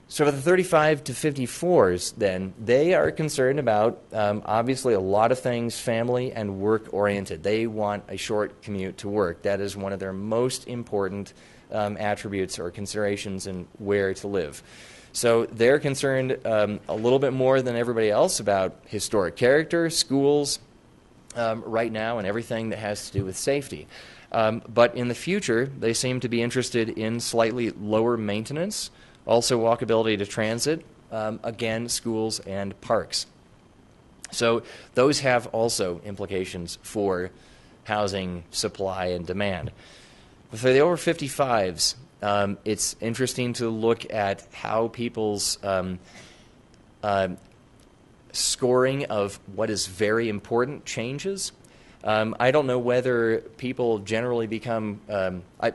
So for the 35 to 54s, then, they are concerned about, obviously, a lot of things family and work-oriented. They want a short commute to work. That is one of their most important attributes or considerations in where to live. So they're concerned a little bit more than everybody else about historic character, schools, right now, and everything that has to do with safety. But in the future, they seem to be interested in slightly lower maintenance, also walkability to transit, again, schools and parks. So those have also implications for housing supply and demand. For the over 55s, it's interesting to look at how people's scoring of what is very important changes. I don't know whether people generally become, I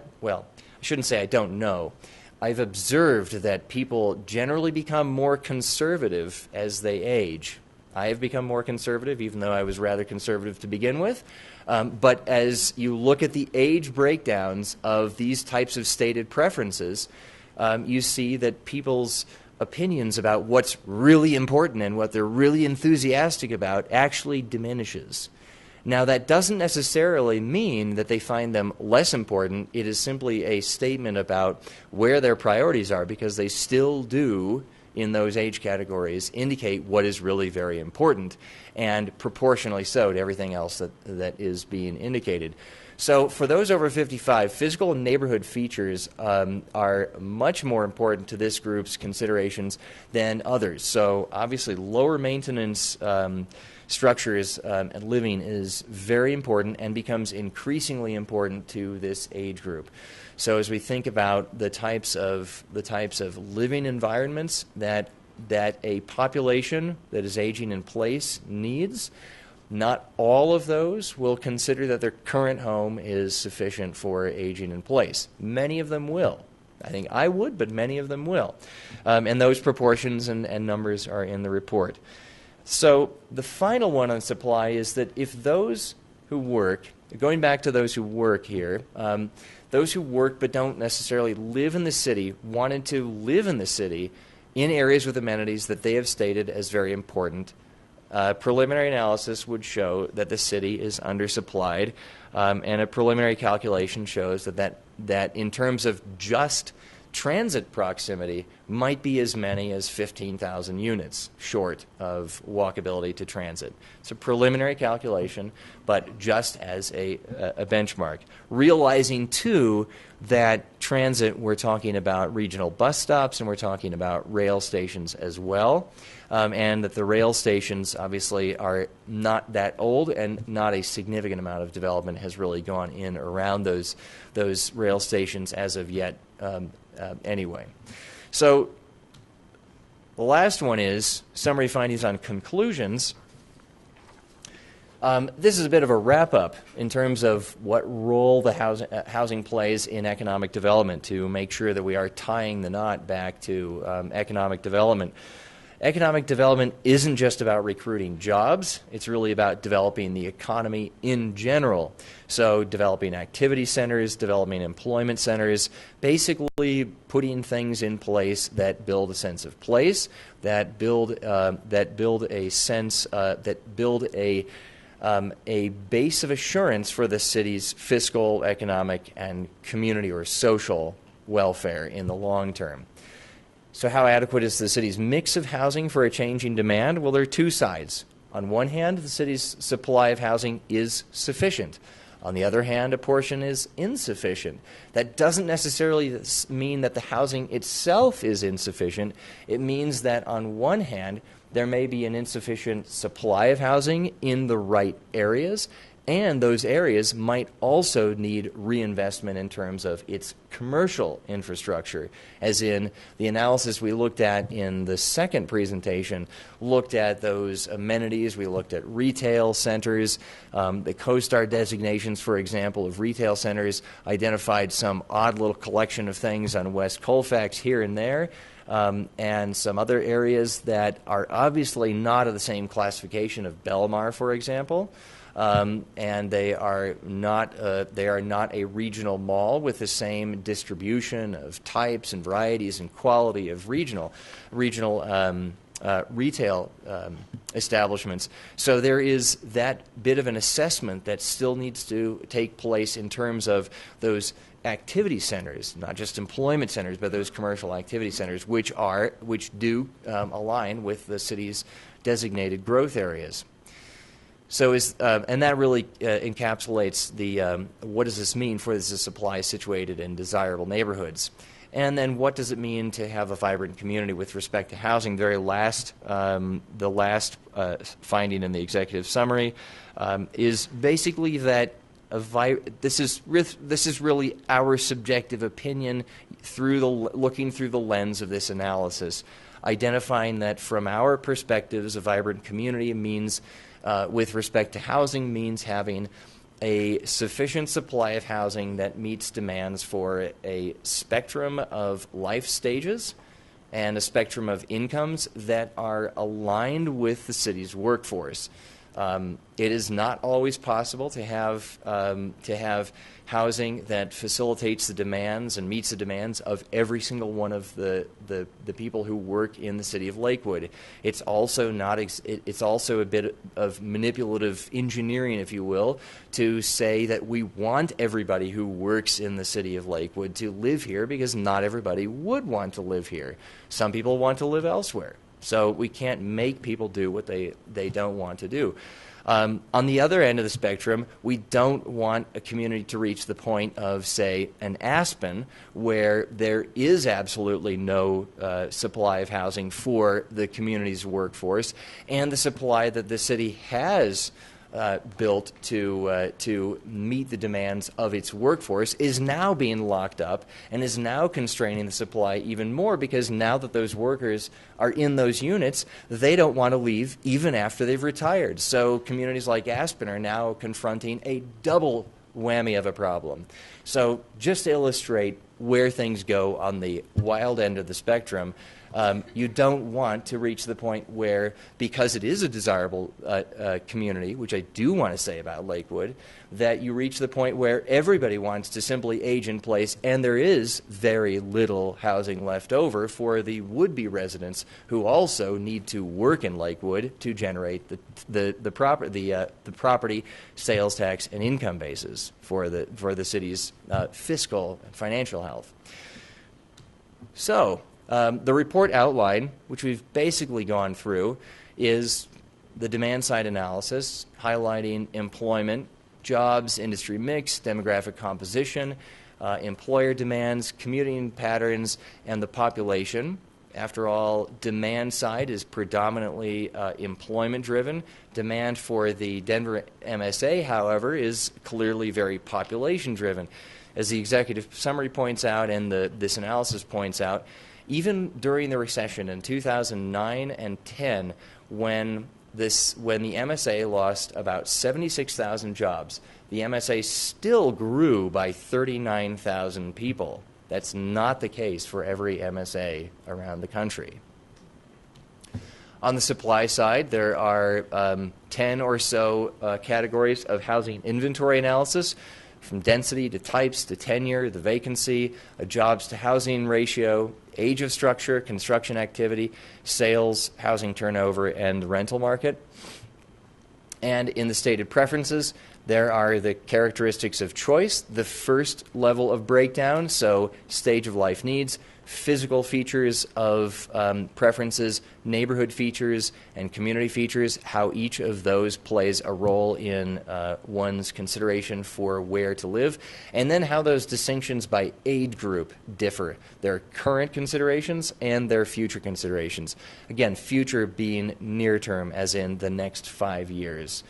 shouldn't say I don't know. I've observed that people generally become more conservative as they age. I have become more conservative, even though I was rather conservative to begin with. But as you look at the age breakdowns of these types of stated preferences, you see that people's opinions about what's really important and what they're really enthusiastic about actually diminishes. Now, that doesn't necessarily mean that they find them less important. It is simply a statement about where their priorities are, because they still do, in those age categories, indicate what is really very important, and proportionally so to everything else that is being indicated. So for those over 55, physical and neighborhood features are much more important to this group's considerations than others. So obviously lower maintenance structures and living is very important and becomes increasingly important to this age group. So as we think about the types of living environments that a population that is aging in place needs, not all of those will consider that their current home is sufficient for aging in place. Many of them will. I think I would, but many of them will. And those proportions and numbers are in the report. So the final one on supply is that if those who work, going back to those who work here, those who work but don't necessarily live in the city wanted to live in the city in areas with amenities that they have stated as very important, preliminary analysis would show that the city is undersupplied, and a preliminary calculation shows that in terms of just transit proximity might be as many as 15,000 units short of walkability to transit. It's a preliminary calculation, but just as a benchmark. Realizing, too, that transit, we're talking about regional bus stops and we're talking about rail stations as well, and that the rail stations obviously are not that old and not a significant amount of development has really gone in around those rail stations as of yet. Anyway, so the last one is summary findings on conclusions. This is a bit of a wrap-up in terms of what role the housing plays in economic development to make sure that we are tying the knot back to economic development. Economic development isn't just about recruiting jobs. It's really about developing the economy in general. So developing activity centers, developing employment centers, basically putting things in place that build a sense of place, that build a sense, that build a base of assurance for the city's fiscal, economic, and community or social welfare in the long term. So how adequate is the city's mix of housing for a changing demand? Well, there are two sides. On one hand, the city's supply of housing is sufficient. On the other hand, a portion is insufficient. That doesn't necessarily mean that the housing itself is insufficient. It means that on one hand, there may be an insufficient supply of housing in the right areas, and those areas might also need reinvestment in terms of its commercial infrastructure, as in the analysis we looked at in the second presentation looked at those amenities. We looked at retail centers. The CoStar designations, for example, of retail centers identified some odd little collection of things on West Colfax here and there. And some other areas that are obviously not of the same classification of Belmar, for example. And they are not a regional mall with the same distribution of types and varieties and quality of regional retail establishments. So there is that bit of an assessment that still needs to take place in terms of those activity centers, not just employment centers, but those commercial activity centers, which do align with the city's designated growth areas. So and that really encapsulates the what does this mean for the supply situated in desirable neighborhoods, and then what does it mean to have a vibrant community with respect to housing? The last finding in the executive summary is basically that this is really our subjective opinion looking through the lens of this analysis, identifying that from our perspectives, a vibrant community means. With respect to housing means having a sufficient supply of housing that meets demands for a spectrum of life stages and a spectrum of incomes that are aligned with the city's workforce. It is not always possible to have housing that facilitates the demands and meets the demands of every single one of the people who work in the city of Lakewood. It's also it's also a bit of manipulative engineering, if you will, to say that we want everybody who works in the city of Lakewood to live here, because not everybody would want to live here. Some people want to live elsewhere. So we can't make people do what they don't want to do. On the other end of the spectrum, we don't want a community to reach the point of, say, an Aspen, where there is absolutely no supply of housing for the community's workforce, and the supply that the city has built to meet the demands of its workforce is now being locked up and is now constraining the supply even more, because now that those workers are in those units, they don't want to leave even after they've retired. So communities like Aspen are now confronting a double whammy of a problem. So just to illustrate where things go on the wild end of the spectrum, you don't want to reach the point where, because it is a desirable community, which I do want to say about Lakewood, that you reach the point where everybody wants to simply age in place, and there is very little housing left over for the would-be residents who also need to work in Lakewood to generate the property sales tax and income bases for the city's fiscal and financial health. So, the report outline, which we've basically gone through, is the demand-side analysis, highlighting employment, jobs, industry mix, demographic composition, employer demands, commuting patterns, and the population. After all, demand side is predominantly employment-driven. Demand for the Denver MSA, however, is clearly very population-driven. As the executive summary points out and this analysis points out, even during the recession in 2009 and 10, when the MSA lost about 76,000 jobs, the MSA still grew by 39,000 people. That's not the case for every MSA around the country. On the supply side, there are 10 or so categories of housing inventory analysis, from density to types to tenure, the vacancy, a jobs to housing ratio, age of structure, construction activity, sales, housing turnover, and rental market. And in the stated preferences, there are the characteristics of choice, the first level of breakdown, so stage of life needs, physical features of preferences, neighborhood features, and community features, how each of those plays a role in one's consideration for where to live, and then how those distinctions by age group differ, their current considerations and their future considerations. Again, future being near term, as in the next 5 years.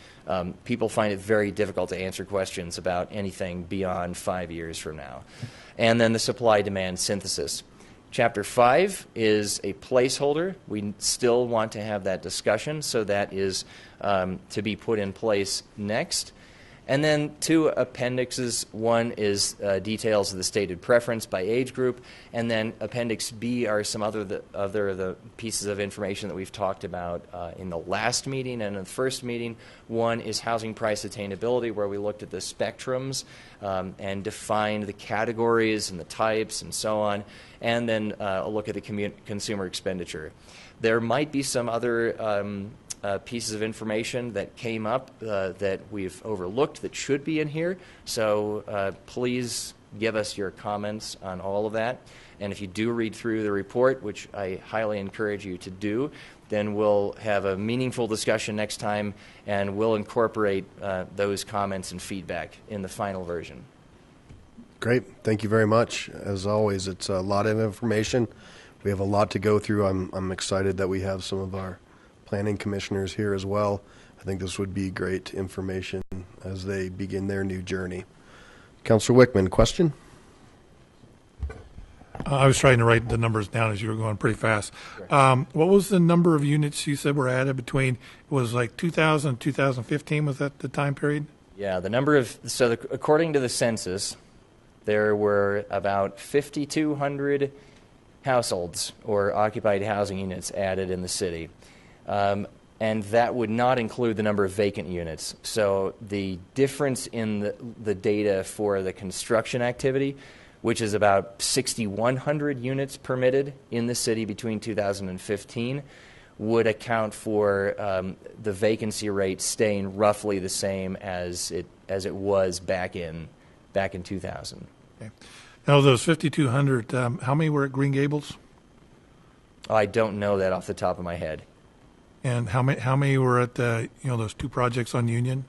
People find it very difficult to answer questions about anything beyond 5 years from now. And then the supply-demand synthesis. Chapter 5 is a placeholder. We still want to have that discussion, so that is to be put in place next. And then 2 appendixes. One is details of the stated preference by age group, and then Appendix B are some other the pieces of information that we've talked about in the last meeting and in the first meeting. One is housing price attainability, where we looked at the spectrums and defined the categories and the types and so on, and then a look at the consumer expenditure. There might be some other pieces of information that came up that we've overlooked that should be in here. So please give us your comments on all of that. And if you do read through the report, which I highly encourage you to do, then we'll have a meaningful discussion next time, and we'll incorporate those comments and feedback in the final version. Great. Thank you very much. As always, it's a lot of information. We have a lot to go through. I'm excited that we have some of our planning commissioners here as well. I think this would be great information as they begin their new journey. Councilor Wickman, question? I was trying to write the numbers down as you were going pretty fast. What was the number of units you said were added between, it was like 2000 and 2015, was that the time period? Yeah, the number of, according to the census, there were about 5,200 households or occupied housing units added in the city. And that would not include the number of vacant units. So the difference in the data for the construction activity, which is about 6,100 units permitted in the city between 2015, would account for the vacancy rate staying roughly the same as it was back in 2000. Okay. Now, those 5,200, how many were at Green Gables? I don't know that off the top of my head. And how many were at those 2 projects on Union?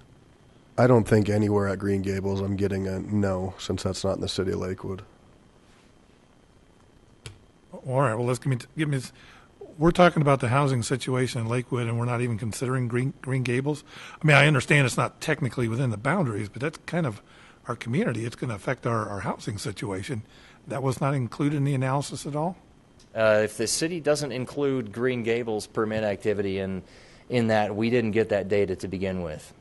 I don't think anywhere at Green Gables. I'm getting a no, since that's not in the city of Lakewood. All right. Well, let's give me. We're talking about the housing situation in Lakewood, and we're not even considering Green Gables. I mean, I understand it's not technically within the boundaries, but that's kind of our community. It's going to affect our housing situation. That was not included in the analysis at all? If the city doesn't include Green Gables permit activity in that, we didn't get that data to begin with.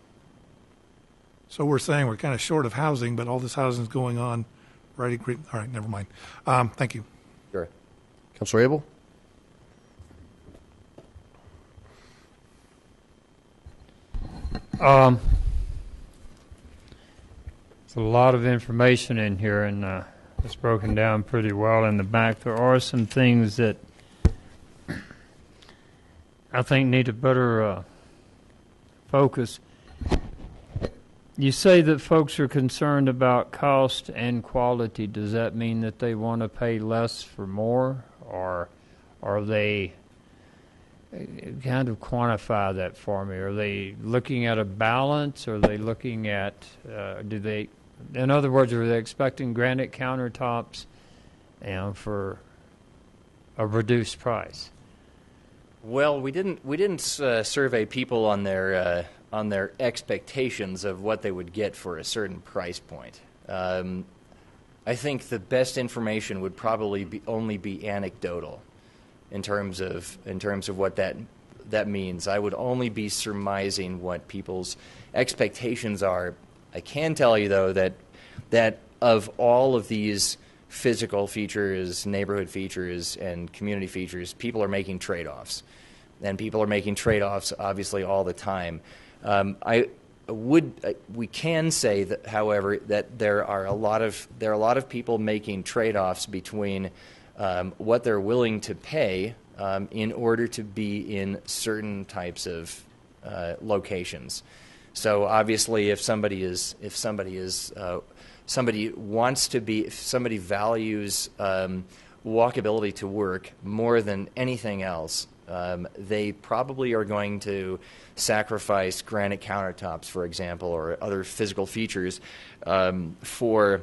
So we're saying we're kind of short of housing, but all this housing is going on right at Green. All right, never mind. Thank you. Sure. Councilor Abel? There's a lot of information in here, and it's broken down pretty well in the back. There are some things that I think need a better focus. You say that folks are concerned about cost and quality. Does that mean that they want to pay less for more, or are they kind of quantify that for me? Are they looking at a balance? Are they looking at, in other words, are they expecting granite countertops, for a reduced price? Well, we didn't survey people on their expectations of what they would get for a certain price point. I think the best information would probably only be anecdotal in terms of what that means. I would only be surmising what people's expectations are. I can tell you though that of all of these physical features, neighborhood features, and community features, people are making trade-offs, and people are making trade-offs obviously all the time. We can say that, however, that there are a lot of people making trade-offs between what they're willing to pay in order to be in certain types of locations. So obviously, if somebody values walkability to work more than anything else, they probably are going to sacrifice granite countertops, for example, or other physical features for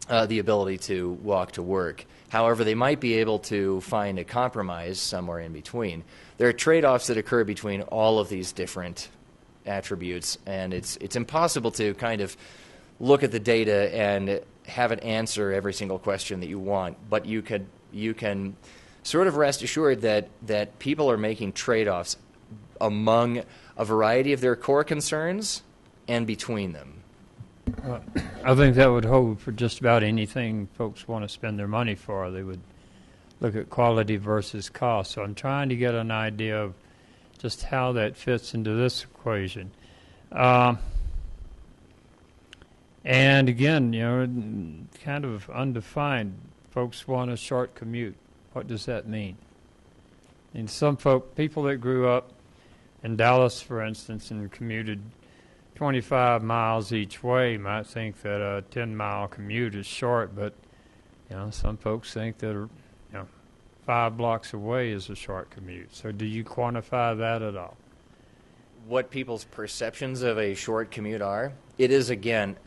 the ability to walk to work. However, they might be able to find a compromise somewhere in between. There are trade-offs that occur between all of these different attributes, and it's impossible to kind of look at the data and have it answer every single question that you want. But you can sort of rest assured that people are making trade-offs among a variety of their core concerns and between them. I think that would hold for just about anything folks want to spend their money for. They would look at quality versus cost. So I'm trying to get an idea of just how that fits into this equation. And again, kind of undefined. Folks want a short commute. What does that mean? And some people that grew up in Dallas, for instance, and commuted 25 miles each way might think that a 10-mile commute is short, but some folks think that 5 blocks away is a short commute. So do you quantify that at all? What people's perceptions of a short commute are? It is, again,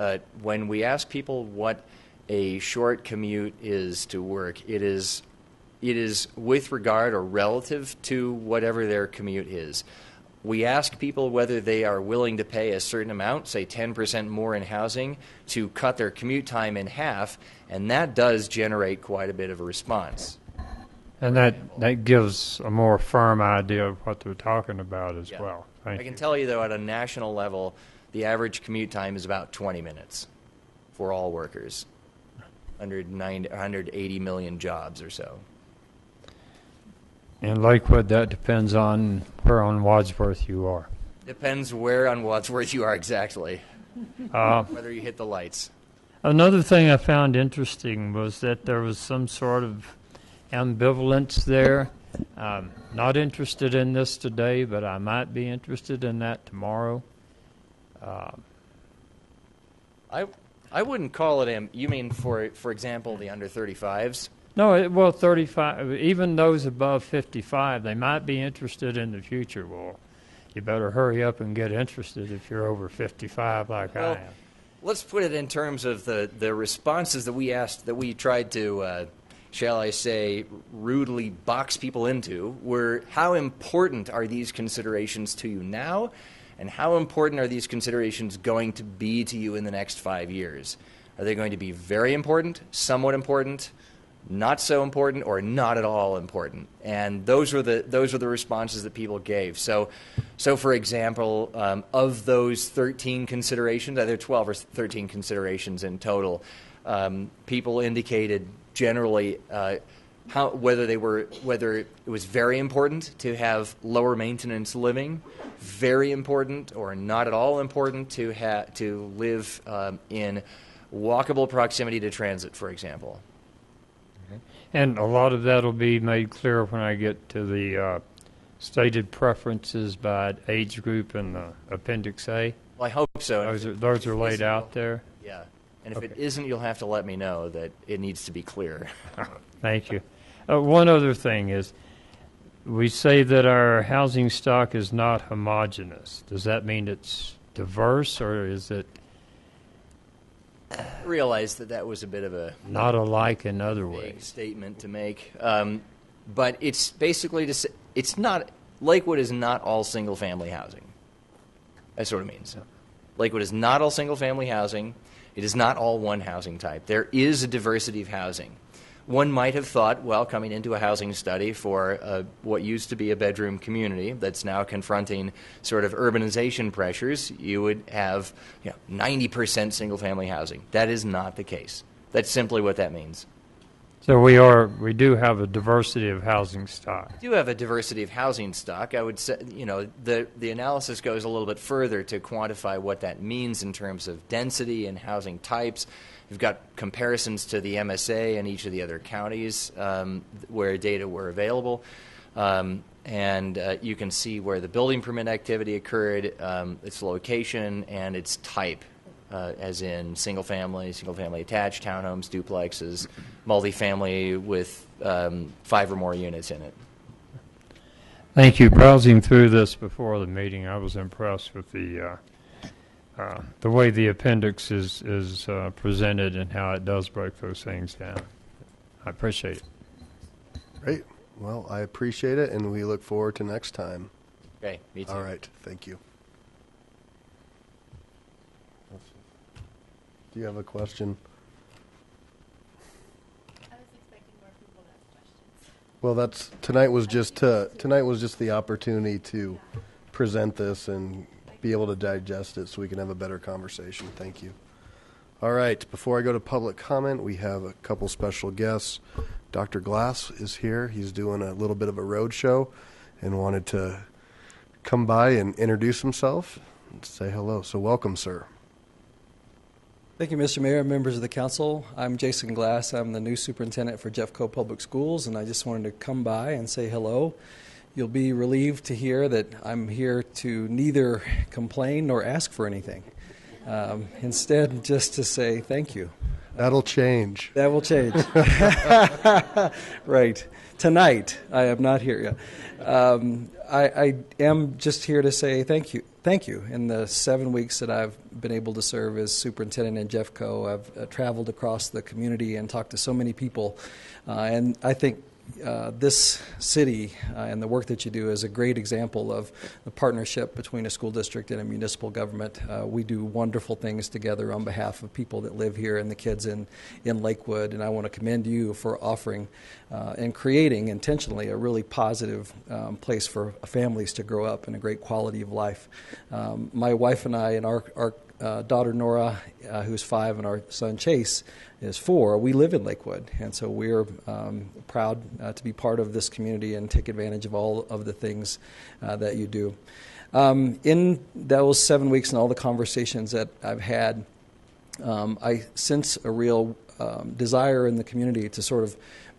when we ask people what a short commute is to work, it is with regard or relative to whatever their commute is. We ask people whether they are willing to pay a certain amount, say 10% more in housing, to cut their commute time in half, and that does generate quite a bit of a response. And that gives a more firm idea of what they're talking about as well. Thank you. I can tell you, though, at a national level, the average commute time is about 20 minutes for all workers, 180 million jobs or so. In Lakewood, that depends on where on Wadsworth you are. Depends where on Wadsworth you are exactly, whether you hit the lights. Another thing I found interesting was that there was some sort of ambivalence there. Not interested in this today, but I might be interested in that tomorrow. I wouldn't call it you mean, for example, the under 35s? No, 35, even those above 55, they might be interested in the future. Well, you better hurry up and get interested if you're over 55 like I am. Let's put it in terms of the responses that we tried to, shall I say, rudely box people into, were how important are these considerations to you now, and how important are these considerations going to be to you in the next 5 years? Are they going to be very important, somewhat important, not so important, or not at all important? And those were the responses that people gave. So for example, of those 13 considerations, either 12 or 13 considerations in total, people indicated generally whether it was very important to have lower maintenance living, very important or not at all important to live in walkable proximity to transit, for example. And a lot of that will be made clear when I get to the stated preferences by age group in the Appendix A. Well, I hope so. Those are laid out there. Yeah. And if it Okay. isn't, you'll have to let me know that it needs to be clear. Thank you. One other thing is, we say that our housing stock is not homogeneous. Does that mean it's diverse, or is it I realized that was a bit of a not alike in other big ways? statement to make. But it's basically to say, it's not, Lakewood is not all single-family housing. That's what it means. Lakewood is not all single-family housing. It is not all one housing type. There is a diversity of housing. One might have thought, well, coming into a housing study for what used to be a bedroom community that's now confronting sort of urbanization pressures, you would have 90% single-family housing. That is not the case. That's simply what that means. So we do have a diversity of housing stock. We do have a diversity of housing stock. I would say, the analysis goes a little bit further to quantify what that means in terms of density and housing types. We've got comparisons to the MSA and each of the other counties where data were available. And you can see where the building permit activity occurred, its location, and its type. As in single-family attached, townhomes, duplexes, multifamily with 5 or more units in it. Thank you. Browsing through this before the meeting, I was impressed with the way the appendix is presented and how it does break those things down. I appreciate it. Great. Well, I appreciate it, and we look forward to next time. Okay, me too. All right. Thank you. Do you have a question? I was expecting more people to ask questions. Well, tonight was just the opportunity to present this and be able to digest it so we can have a better conversation. Thank you. All right. Before I go to public comment, we have a couple special guests. Dr. Glass is here. He's doing a little bit of a road show and wanted to come by and introduce himself and say hello. So welcome, sir. Thank you, Mr. Mayor and members of the council. I'm Jason Glass. I'm the new superintendent for Jeffco Public Schools, and I just wanted to come by and say hello. You'll be relieved to hear that I'm here to neither complain nor ask for anything. Instead, just to say thank you. That'll change. That will change. Right. Tonight, I am not here yet. I am just here to say thank you. Thank you. In the 7 weeks that I've been able to serve as superintendent in Jeffco, I've traveled across the community and talked to so many people. And I think this city and the work that you do is a great example of the partnership between a school district and a municipal government. We do wonderful things together on behalf of people that live here and the kids in Lakewood, and I want to commend you for offering and creating intentionally a really positive place for families to grow up and a great quality of life. My wife and I and our daughter Nora, who's 5, and our son Chase is 4, we live in Lakewood, and so we're proud to be part of this community and take advantage of all of the things that you do. In those 7 weeks and all the conversations that I've had, I sense a real desire in the community to sort of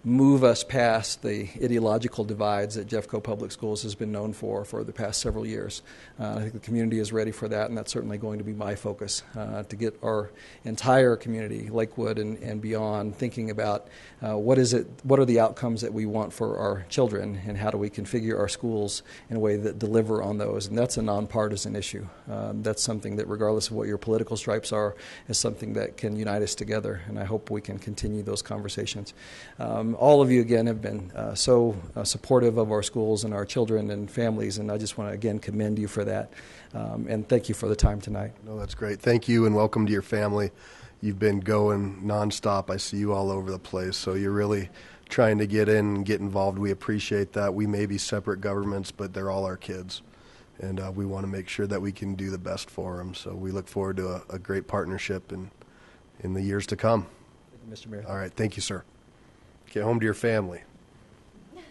move us past the ideological divides that Jeffco Public Schools has been known for the past several years. I think the community is ready for that, and that's certainly going to be my focus, to get our entire community, Lakewood and beyond, thinking about what are the outcomes that we want for our children, and how do we configure our schools in a way that deliver on those. And that's a nonpartisan issue. That's something that, regardless of what your political stripes are, is something that can unite us together, and I hope we can continue those conversations. All of you, again, have been so supportive of our schools and our children and families, and I just want to, again, commend you for that. And thank you for the time tonight. No, that's great. Thank you, and welcome to your family. You've been going nonstop. I see you all over the place, so you're really trying to get in and get involved. We appreciate that. We may be separate governments, but they're all our kids, and we want to make sure that we can do the best for them. So we look forward to a great partnership in the years to come. Thank you, Mr. Mayor. All right. Thank you, sir. Get home to your family. Can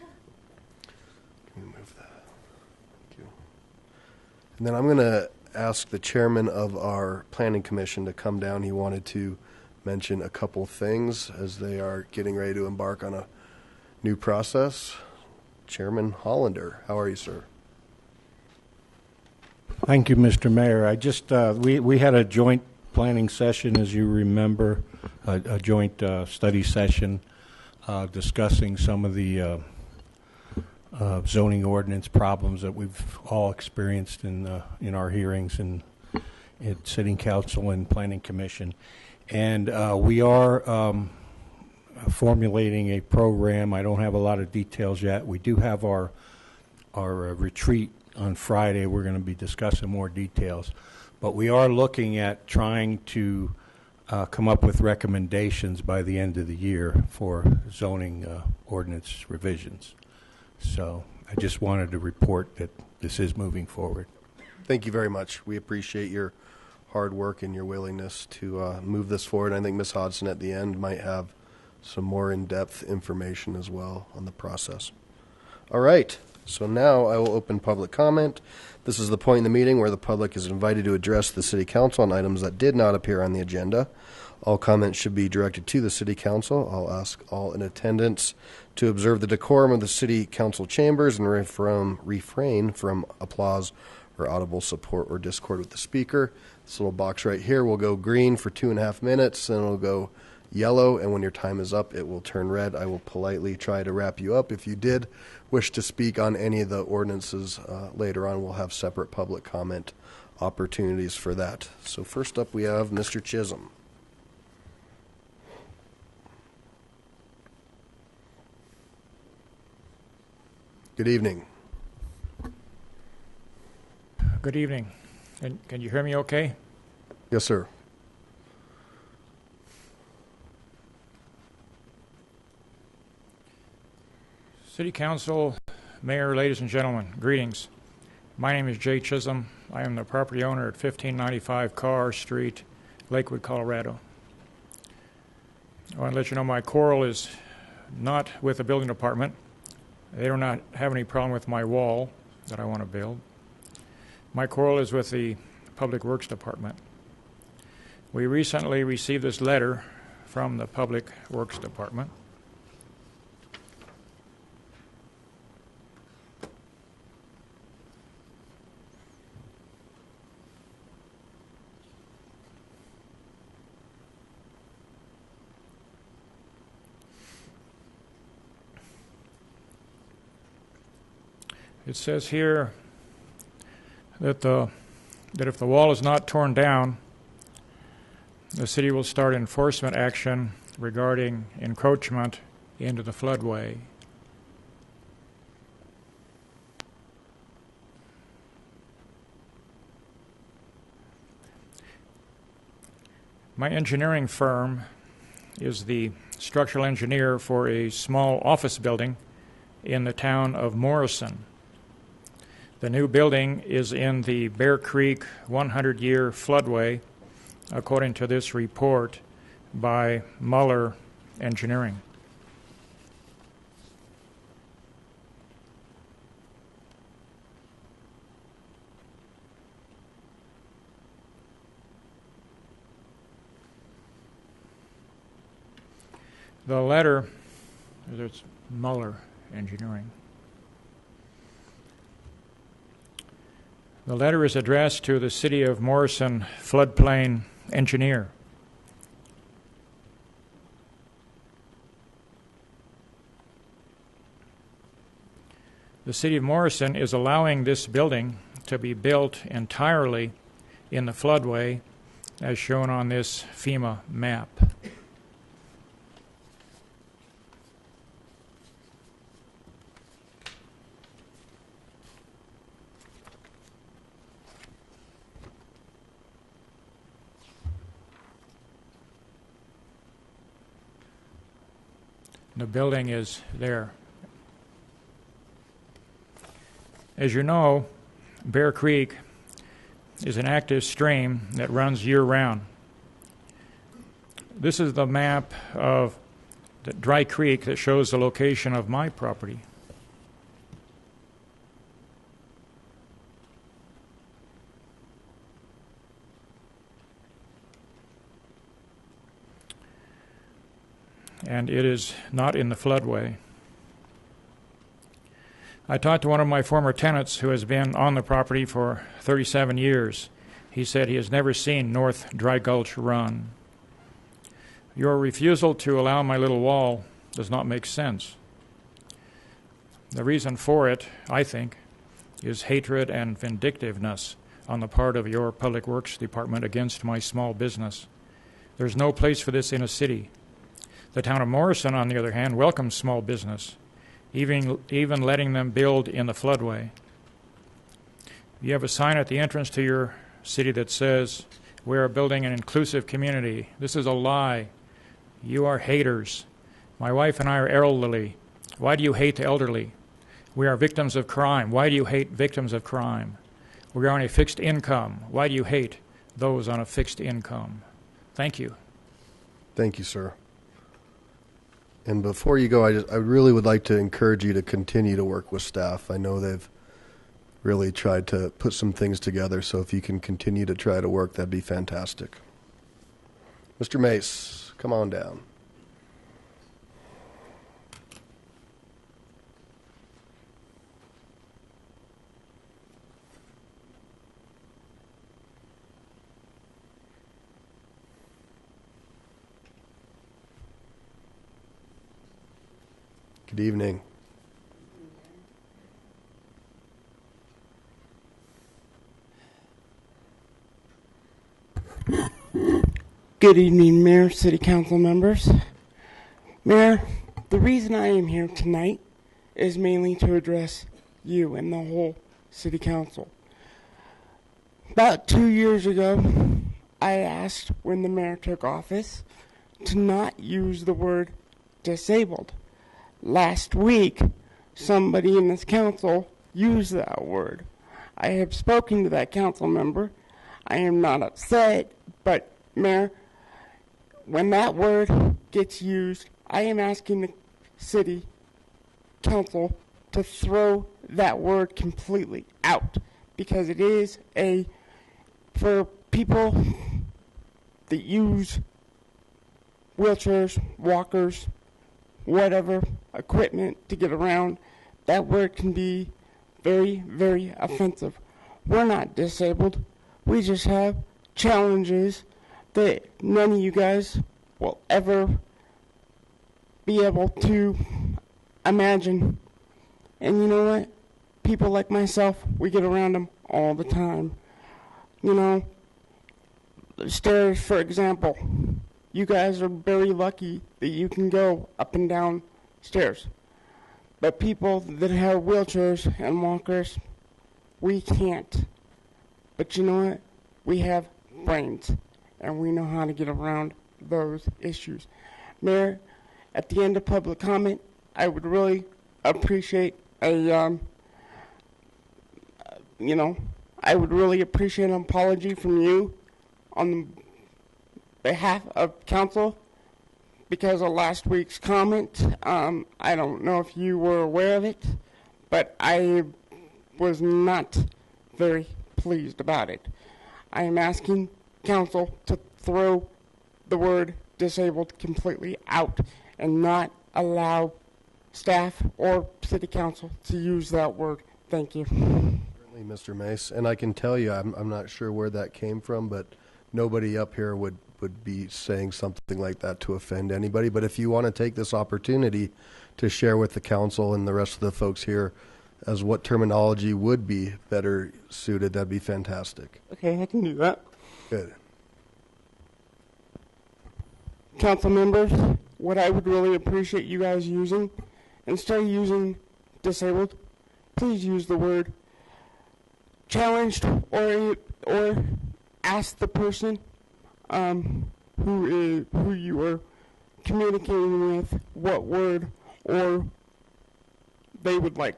we move that? Thank you. And then I'm going to ask the chairman of our planning commission to come down. He wanted to mention a couple things as they are getting ready to embark on a new process. Chairman Hollander, how are you, sir? Thank you, Mr. Mayor. I just, we had a joint planning session, as you remember, a joint study session discussing some of the zoning ordinance problems that we've all experienced in our hearings at City Council and Planning Commission. And we are formulating a program. I don't have a lot of details yet. We do have our retreat on Friday. We're going to be discussing more details. But we are looking at trying to come up with recommendations by the end of the year for zoning ordinance revisions. So I just wanted to report that this is moving forward. Thank you very much. We appreciate your hard work and your willingness to move this forward. I think Ms. Hodson at the end might have some more in-depth information as well on the process. All right. So now I will open public comment. This is the point in the meeting where the public is invited to address the City Council on items that did not appear on the agenda. All comments should be directed to the City Council. I'll ask all in attendance to observe the decorum of the City Council chambers and refrain from applause or audible support or discord with the speaker. This little box right here will go green for 2.5 minutes, then it'll go yellow, and when your time is up, it will turn red. I will politely try to wrap you up. If you did wish to speak on any of the ordinances later on, we'll have separate public comment opportunities for that. So first up, we have Mr. Chisholm. Good evening. Good evening. Can you hear me okay? Yes, sir. City Council, Mayor, ladies and gentlemen, greetings. My name is Jay Chisholm. I am the property owner at 1595 Carr Street, Lakewood, Colorado. I want to let you know my quarrel is not with the building department. They do not have any problem with my wall that I want to build. My quarrel is with the Public Works Department. We recently received this letter from the Public Works Department. It says here that if the wall is not torn down, the city will start enforcement action regarding encroachment into the floodway. My engineering firm is the structural engineer for a small office building in the town of Morrison. The new building is in the Bear Creek 100-year floodway, according to this report by Muller Engineering. The letter, it's Muller Engineering. The letter is addressed to the City of Morrison floodplain engineer. The City of Morrison is allowing this building to be built entirely in the floodway as shown on this FEMA map. The building is there. As you know, Bear Creek is an active stream that runs year-round. This is the map of the Dry Creek that shows the location of my property. And it is not in the floodway. I talked to one of my former tenants who has been on the property for 37 years. He said he has never seen North Dry Gulch run. Your refusal to allow my little wall does not make sense. The reason for it, I think, is hatred and vindictiveness on the part of your Public Works Department against my small business. There's no place for this in a city. The town of Morrison, on the other hand, welcomes small business, even letting them build in the floodway. You have a sign at the entrance to your city that says, "We are building an inclusive community." This is a lie. You are haters. My wife and I are elderly. Why do you hate the elderly? We are victims of crime. Why do you hate victims of crime? We are on a fixed income. Why do you hate those on a fixed income? Thank you. Thank you, sir. And before you go, I really would like to encourage you to continue to work with staff. I know they've really tried to put some things together, so if you can continue to try to work, that'd be fantastic. Mr. Mace, come on down. Good evening. Good evening, Mayor, City Council members. Mayor, the reason I am here tonight is mainly to address you and the whole City Council. About 2 years ago, I asked when the mayor took office to not use the word disabled. Last week, somebody in this council used that word. I have spoken to that council member. I am not upset, but Mayor, when that word gets used, I am asking the city council to throw that word completely out, because it is for people that use wheelchairs, walkers, whatever equipment to get around, that word can be very, very offensive. We're not disabled. We just have challenges that none of you guys will ever be able to imagine. And you know what? People like myself, we get around them all the time. You know, stairs, for example. You guys are very lucky that you can go up and down stairs. But people that have wheelchairs and walkers, we can't. But you know what? We have brains, and we know how to get around those issues. Mayor, at the end of public comment, I would really appreciate I would really appreciate an apology from you on behalf of council because of last week's comment. I don't know if you were aware of it, but I was not very pleased about it. I am asking council to throw the word disabled completely out and not allow staff or city council to use that word. Thank you. Certainly, Mr. Mace, and I can tell you, I'm not sure where that came from, but nobody up here would be saying something like that to offend anybody. But if you want to take this opportunity to share with the council and the rest of the folks here as what terminology would be better suited, that'd be fantastic. Okay, I can do that. Good. Council members, what I would really appreciate you guys using, instead of using disabled, please use the word challenged, or ask the person who you are communicating with what word or they would like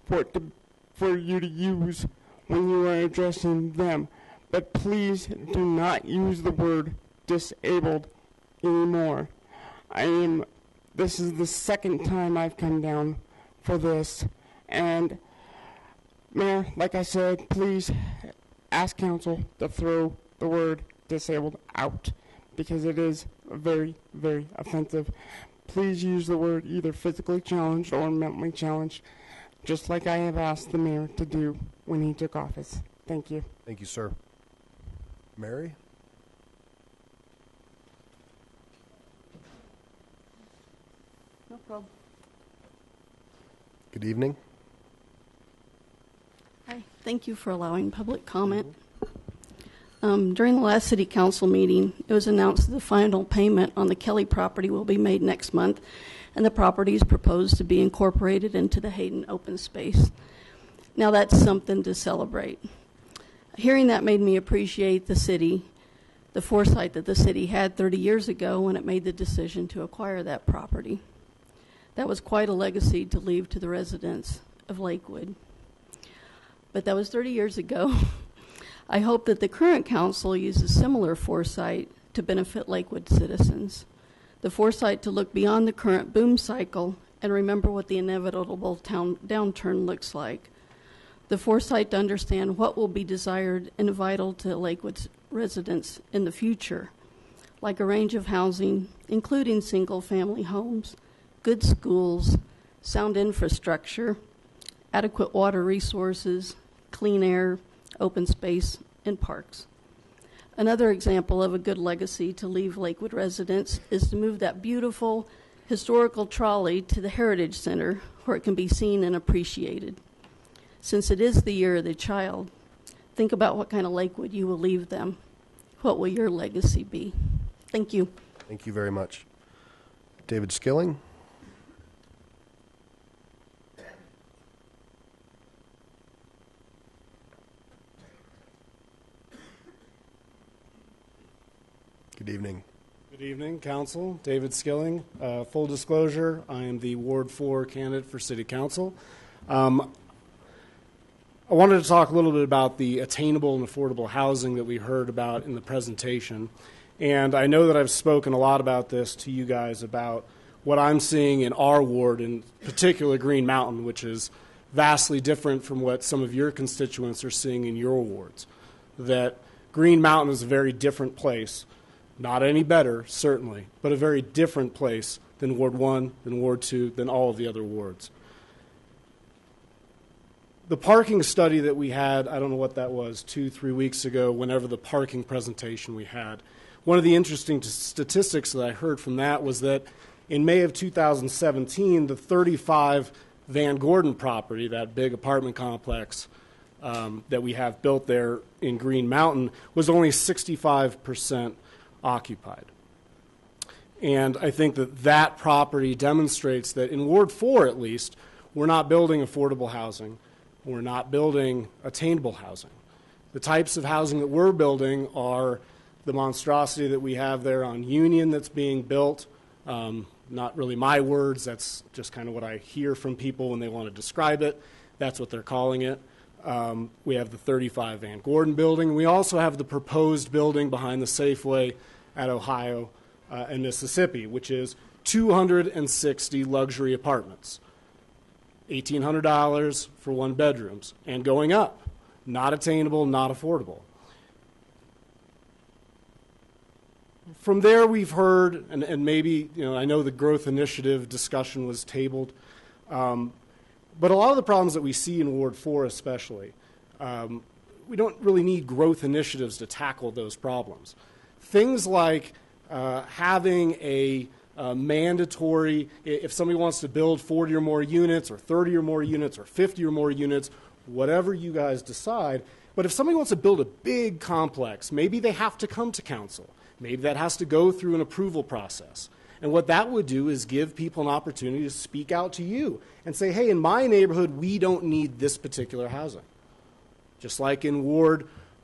for you to use when you are addressing them. But please do not use the word disabled anymore. This is the second time I've come down for this, and Mayor, like I said, please ask council to throw the word disabled out because it is very, very offensive. Please use the word either physically challenged or mentally challenged. just like I have asked the mayor to do when he took office. Thank you. Thank you, sir. Mary? No problem. Good evening. Hi. Thank you for allowing public comment. During the last city council meeting, it was announced that the final payment on the Kelly property will be made next month, and the property is proposed to be incorporated into the Hayden open space. Now that's something to celebrate. Hearing that made me appreciate the city, the foresight that the city had 30 years ago when it made the decision to acquire that property. That was quite a legacy to leave to the residents of Lakewood. But that was 30 years ago. I hope that the current council uses similar foresight to benefit Lakewood citizens. The foresight to look beyond the current boom cycle and remember what the inevitable downturn looks like. The foresight to understand what will be desired and vital to Lakewood's residents in the future, like a range of housing, including single-family homes, good schools, sound infrastructure, adequate water resources, clean air, open space, and parks. Another example of a good legacy to leave Lakewood residents is to move that beautiful historical trolley to the Heritage Center where it can be seen and appreciated. Since it is the year of the child, think about what kind of Lakewood you will leave them. What will your legacy be? Thank you. Thank you very much. David Skilling? Good evening. Good evening, Council. David Skilling. Full disclosure, I am the Ward 4 candidate for City Council. I wanted to talk a little bit about the attainable and affordable housing that we heard about in the presentation. And I know that I've spoken a lot about this to you guys about what I'm seeing in our ward, in particular Green Mountain, which is vastly different from what some of your constituents are seeing in your wards. That Green Mountain is a very different place. Not any better, certainly, but a very different place than Ward 1, than Ward 2, than all of the other wards. The parking study that we had, I don't know what that was, 2-3 weeks ago, whenever the parking presentation we had, one of the interesting statistics that I heard from that was that in May of 2017, the 35 Van Gordon property, that big apartment complex that we have built there in Green Mountain, was only 65% occupied. And I think that that property demonstrates that in Ward 4, at least, we're not building affordable housing. We're not building attainable housing. The types of housing that we're building are the monstrosity that we have there on Union that's being built. Not really my words. That's just kind of what I hear from people when they want to describe it. That's what they're calling it. We have the 35 Van Gordon building. We also have the proposed building behind the Safeway at Ohio and Mississippi, which is 260 luxury apartments. $1,800 for one bedrooms and going up. Not attainable, not affordable. From there, we've heard, and maybe, I know the growth initiative discussion was tabled, but a lot of the problems that we see in Ward 4 especially, we don't really need growth initiatives to tackle those problems. Things like having a mandatory, if somebody wants to build 40 or more units or 30 or more units or 50 or more units, whatever you guys decide, but if somebody wants to build a big complex, maybe they have to come to council. Maybe that has to go through an approval process. And what that would do is give people an opportunity to speak out to you and say, hey, in my neighborhood, we don't need this particular housing. Just like in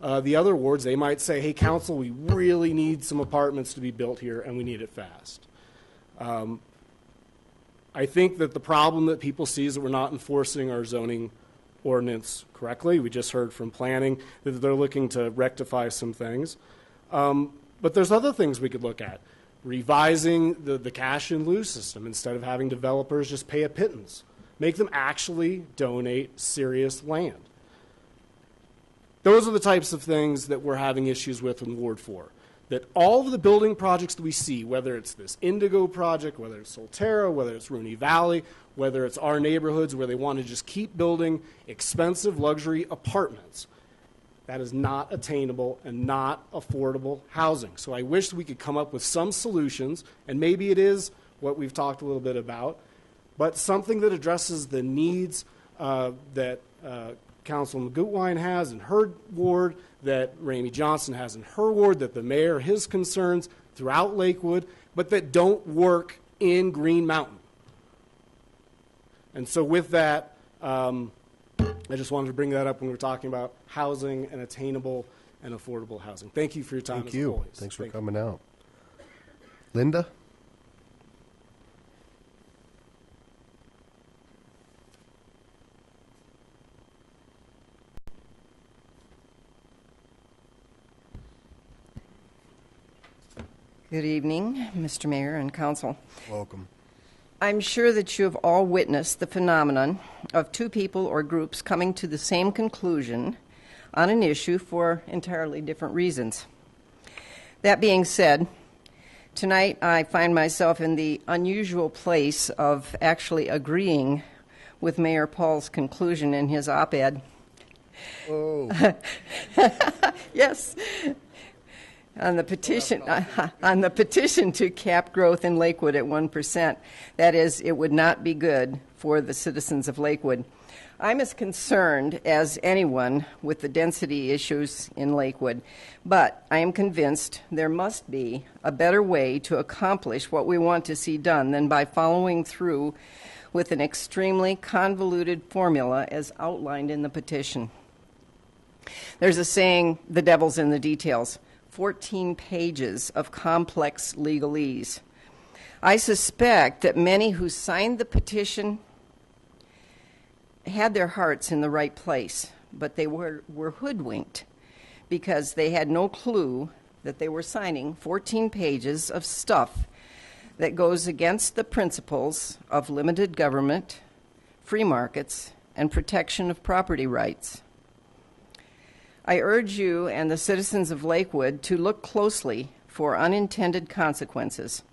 the other wards, they might say, hey, council, we really need some apartments to be built here, and we need it fast. I think that the problem that people see is that we're not enforcing our zoning ordinance correctly. We just heard from planning that they're looking to rectify some things. But there's other things we could look at. Revising the cash in lieu system instead of having developers just pay a pittance. Make them actually donate serious land. Those are the types of things that we're having issues with in Ward 4. that all of the building projects that we see, whether it's this Indigo project, whether it's Solterra, whether it's Rooney Valley, whether it's our neighborhoods where they want to just keep building expensive luxury apartments, that is not attainable and not affordable housing. So I wish we could come up with some solutions, and maybe it is what we've talked a little bit about, but something that addresses the needs that Councilman Gutwein has in her ward, that Ramey Johnson has in her ward, that the mayor, his concerns throughout Lakewood, but that don't work in Green Mountain. And so with that, I just wanted to bring that up when we were talking about housing and attainable and affordable housing. Thank you for your time. Thank you. Always. Thanks for coming out. Linda? Good evening, Mr. Mayor and Council. Welcome. I'm sure that you have all witnessed the phenomenon of two people or groups coming to the same conclusion on an issue for entirely different reasons. That being said, tonight I find myself in the unusual place of actually agreeing with Mayor Paul's conclusion in his op-ed. Oh. Yes. On the petition to cap growth in Lakewood at 1%. That is, it would not be good for the citizens of Lakewood. I'm as concerned as anyone with the density issues in Lakewood, but I am convinced there must be a better way to accomplish what we want to see done than by following through with an extremely convoluted formula as outlined in the petition. There's a saying, the devil's in the details. 14 pages of complex legalese. I suspect that many who signed the petition had their hearts in the right place, but they were hoodwinked because they had no clue that they were signing 14 pages of stuff that goes against the principles of limited government, free markets, and protection of property rights. I urge you and the citizens of Lakewood to look closely for unintended consequences.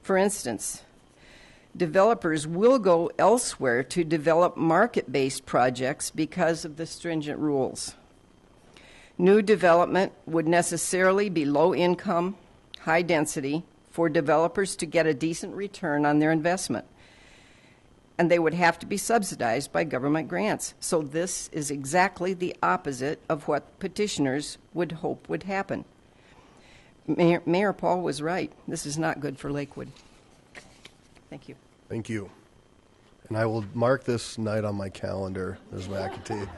For instance, developers will go elsewhere to develop market-based projects because of the stringent rules. New development would necessarily be low income, high density for developers to get a decent return on their investment. And they would have to be subsidized by government grants. So this is exactly the opposite of what petitioners would hope would happen. Mayor Paul was right. This is not good for Lakewood. Thank you. Thank you. And I will mark this night on my calendar, Ms. McAtee.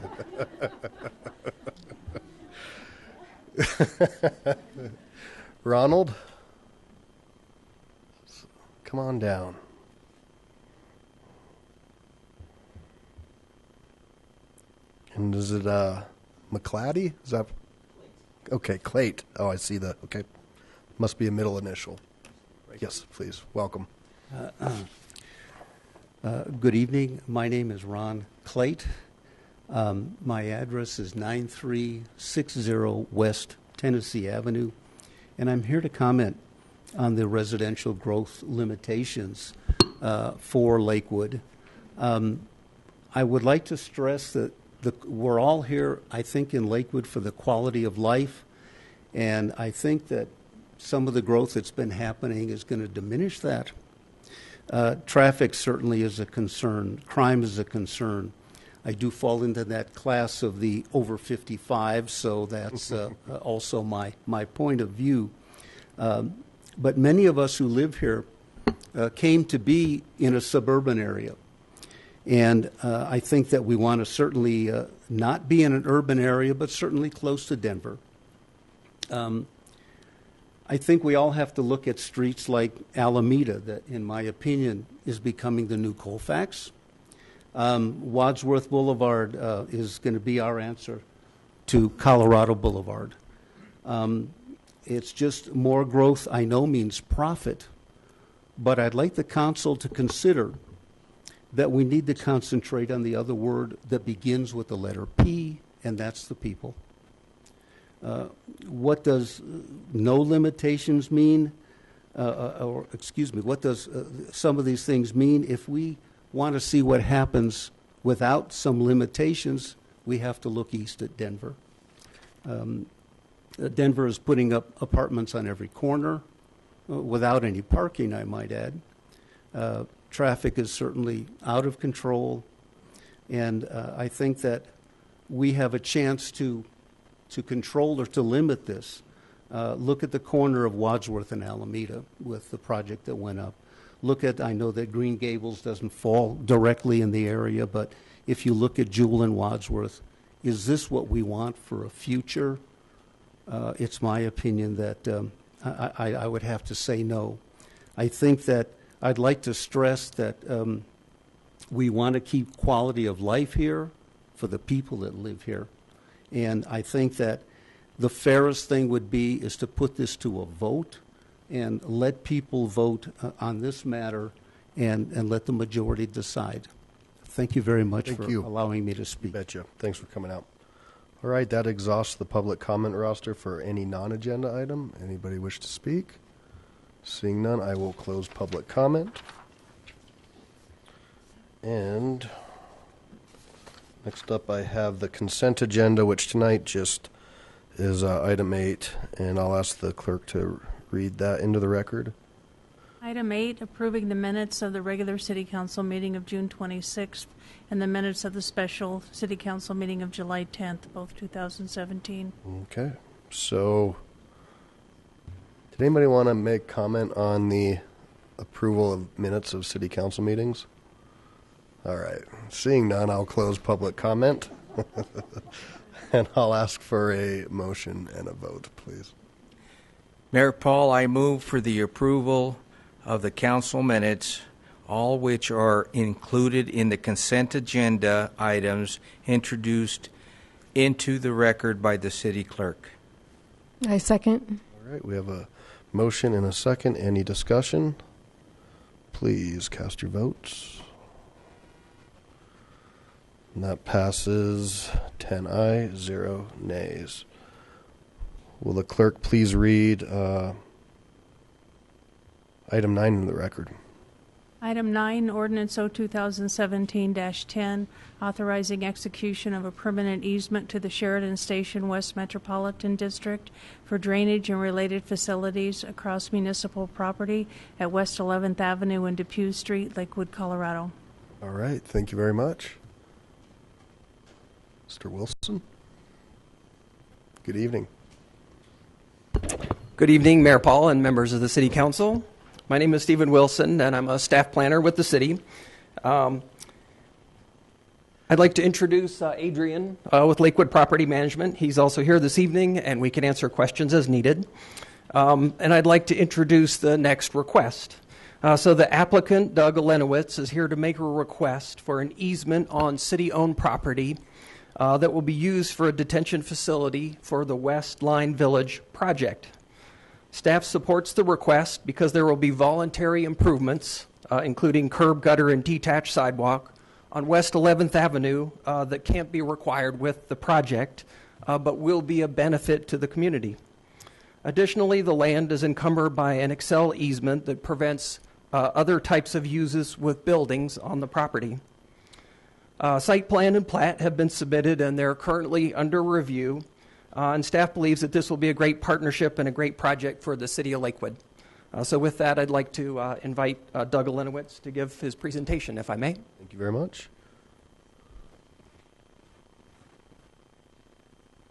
Ronald, come on down. And is it McClady? Is that okay? Clate. Oh, I see that. Okay, must be a middle initial. Yes, please. Welcome. Good evening. My name is Ron Clate. My address is 9360 West Tennessee Avenue, and I'm here to comment on the residential growth limitations for Lakewood. I would like to stress that we're all here, I think, in Lakewood for the quality of life, and I think that some of the growth that's been happening is going to diminish that. Traffic certainly is a concern. Crime is a concern. I do fall into that class of the over 55, so that's also my point of view. But many of us who live here came to be in a suburban area. And I think that we want to certainly not be in an urban area, but certainly close to Denver. I think we all have to look at streets like Alameda, that, in my opinion, is becoming the new Colfax. Wadsworth Boulevard is going to be our answer to Colorado Boulevard. It's just more growth, I know, means profit, but I'd like the council to consider that we need to concentrate on the other word that begins with the letter P, and that's the people. What does no limitations mean? Or excuse me, what does some of these things mean? If we want to see what happens without some limitations, we have to look east at Denver. Denver is putting up apartments on every corner without any parking, I might add. Traffic is certainly out of control, and I think that we have a chance to control or to limit this. Look at the corner of Wadsworth and Alameda with the project that went up. Look at, I know that Green Gables doesn't fall directly in the area, but if you look at Jewel and Wadsworth, is this what we want for a future? It's my opinion that I would have to say no. I think that I'd like to stress that we want to keep quality of life here for the people that live here. And I think that the fairest thing would be is to put this to a vote and let people vote on this matter and let the majority decide. Thank you very much for allowing me to speak. Betcha. Thanks for coming out. All right, that exhausts the public comment roster for any non-agenda item. Anybody wish to speak? Seeing none, I will close public comment. And next up, I have the consent agenda, which tonight just is item 8, and I'll ask the clerk to read that into the record. Item 8, approving the minutes of the regular City Council meeting of June 26th and the minutes of the special City Council meeting of July 10th, both 2017. Okay. So, did anybody want to make comment on the approval of minutes of City Council meetings? All right. Seeing none, I'll close public comment. And I'll ask for a motion and a vote, please. Mayor Paul, I move for the approval of the council minutes, all which are included in the consent agenda items introduced into the record by the city clerk. I second. All right, we have a motion and a second. Any discussion? Please cast your votes. And that passes 10 ayes, 0 nays. Will the clerk please read item 9 in the record? Item 9, Ordinance O 2017-10, authorizing execution of a permanent easement to the Sheridan Station West Metropolitan District for drainage and related facilities across municipal property at West 11th Avenue and Depew Street, Lakewood, Colorado. All right, thank you very much. Mr. Wilson. Good evening. Good evening, Mayor Paul and members of the City Council. My name is Stephen Wilson, and I'm a staff planner with the city. I'd like to introduce Adrian with Lakewood Property Management. He's also here this evening, and we can answer questions as needed. And I'd like to introduce the next request. So the applicant, Doug Alenowitz, is here to make a request for an easement on city-owned property that will be used for a detention facility for the West Line Village project. Staff supports the request because there will be voluntary improvements, including curb, gutter, and detached sidewalk on West 11th Avenue that can't be required with the project, but will be a benefit to the community. Additionally, the land is encumbered by an Excel easement that prevents other types of uses with buildings on the property. Site plan and plat have been submitted, and they're currently under review. And staff believes that this will be a great partnership and a great project for the city of Lakewood. So with that, I'd like to invite Doug Alenowitz to give his presentation, if I may. Thank you very much.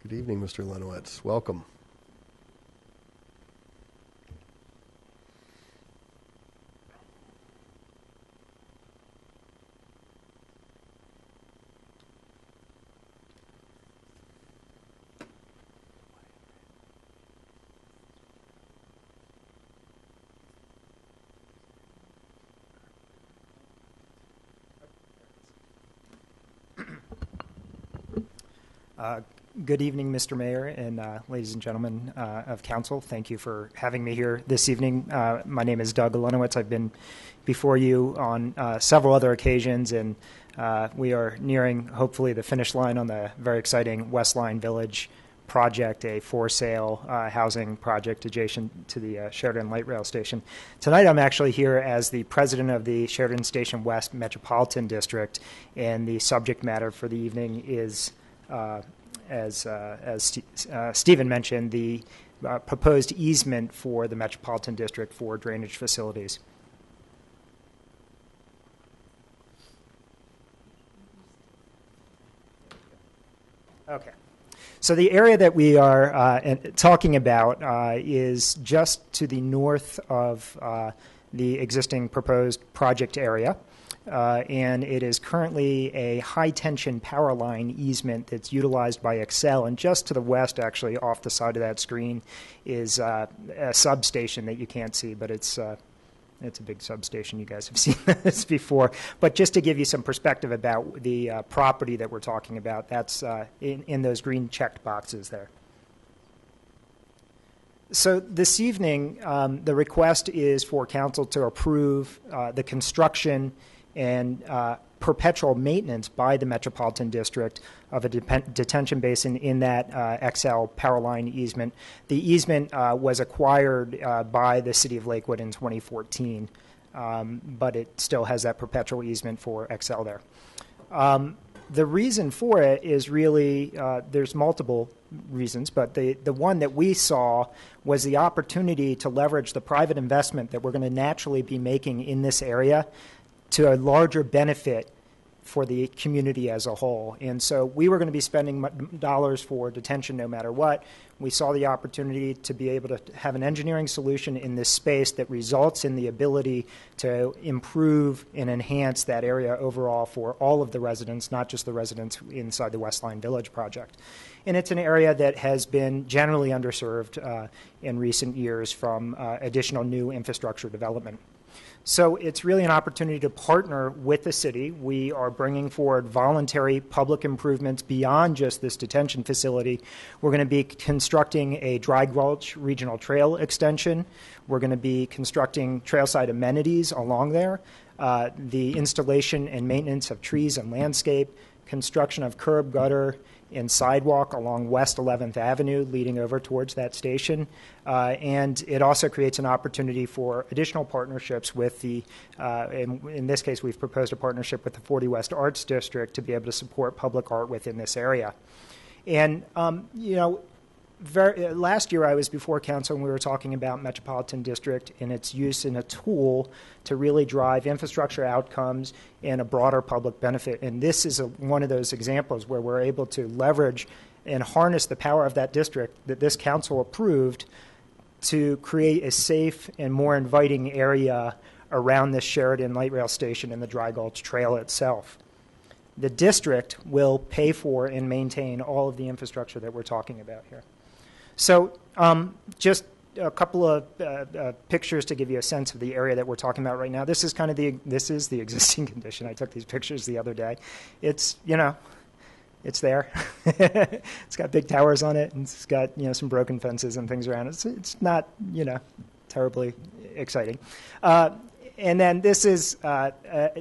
Good evening, Mr. Alenowitz. Welcome. Good evening, Mr. Mayor and ladies and gentlemen of council. Thank you for having me here this evening. My name is Doug Alenowitz. I've been before you on several other occasions, and we are nearing, hopefully, the finish line on the very exciting West Line Village project, a for-sale housing project adjacent to the Sheridan Light Rail Station. Tonight I'm actually here as the president of the Sheridan Station West Metropolitan District, and the subject matter for the evening is, as Stephen mentioned, the proposed easement for the Metropolitan District for drainage facilities. Okay. So the area that we are talking about is just to the north of the existing proposed project area. And it is currently a high-tension power line easement that's utilized by Xcel. And just to the west, actually, off the side of that screen, is a substation that you can't see, but it's a big substation. You guys have seen this before. But just to give you some perspective about the property that we're talking about, that's in those green checked boxes there. So this evening, the request is for council to approve the construction and perpetual maintenance by the Metropolitan District of a detention basin in that Xcel power line easement. The easement was acquired by the City of Lakewood in 2014, but it still has that perpetual easement for Xcel there. The reason for it is really, there's multiple reasons, but the one that we saw was the opportunity to leverage the private investment that we're going to naturally be making in this area to a larger benefit for the community as a whole. And so we were going to be spending dollars for detention no matter what. We saw the opportunity to be able to have an engineering solution in this space that results in the ability to improve and enhance that area overall for all of the residents, not just the residents inside the Westline Village project. And it's an area that has been generally underserved in recent years from additional new infrastructure development. So it's really an opportunity to partner with the city. We are bringing forward voluntary public improvements beyond just this detention facility. We're going to be constructing a Dry Gulch Regional Trail extension. We're going to be constructing trailside amenities along there, the installation and maintenance of trees and landscape, construction of curb, gutter, and sidewalk along West 11th Avenue leading over towards that station. And it also creates an opportunity for additional partnerships with the, in this case, we've proposed a partnership with the 40 West Arts District to be able to support public art within this area. And, you know, last year I was before council and we were talking about Metropolitan District and its use in a tool to really drive infrastructure outcomes and a broader public benefit. And this is one of those examples where we're able to leverage and harness the power of that district that this council approved to create a safe and more inviting area around this Sheridan Light Rail Station and the Dry Gulch Trail itself. The district will pay for and maintain all of the infrastructure that we're talking about here. So just a couple of pictures to give you a sense of the area that we're talking about right now. This is kind of the existing condition. I took these pictures the other day. It's, you know, it's there. It's got big towers on it, and it's got, you know, some broken fences and things around it. It's not, you know, terribly exciting. And then this is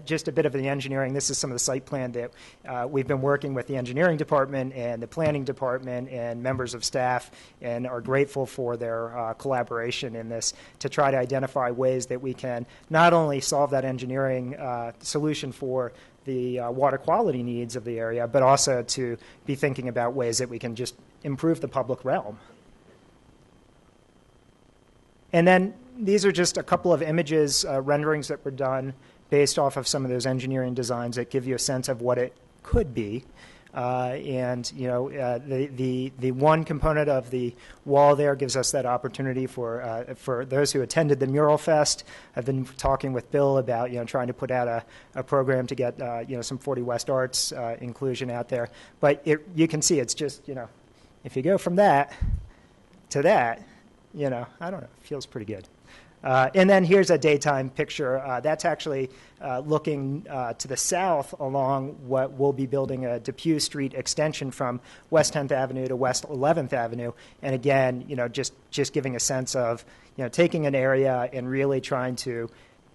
just a bit of the engineering. This is some of the site plan that we've been working with the engineering department and the planning department and members of staff, and are grateful for their collaboration in this to try to identify ways that we can not only solve that engineering solution for the water quality needs of the area, but also to be thinking about ways that we can just improve the public realm. And then these are just a couple of images, renderings that were done based off of some of those engineering designs that give you a sense of what it could be. And you know, the one component of the wall there gives us that opportunity for those who attended the Mural Fest. I've been talking with Bill about, you know, trying to put out a program to get you know, some 40 West Arts inclusion out there. But you can see it's just, you know, if you go from that to that, you know, I don't know, it feels pretty good. And then here's a daytime picture. That's actually looking to the south along what we'll be building a Depew Street extension from West 10th Avenue to West 11th Avenue. And again, you know, just giving a sense of, you know, taking an area and really trying to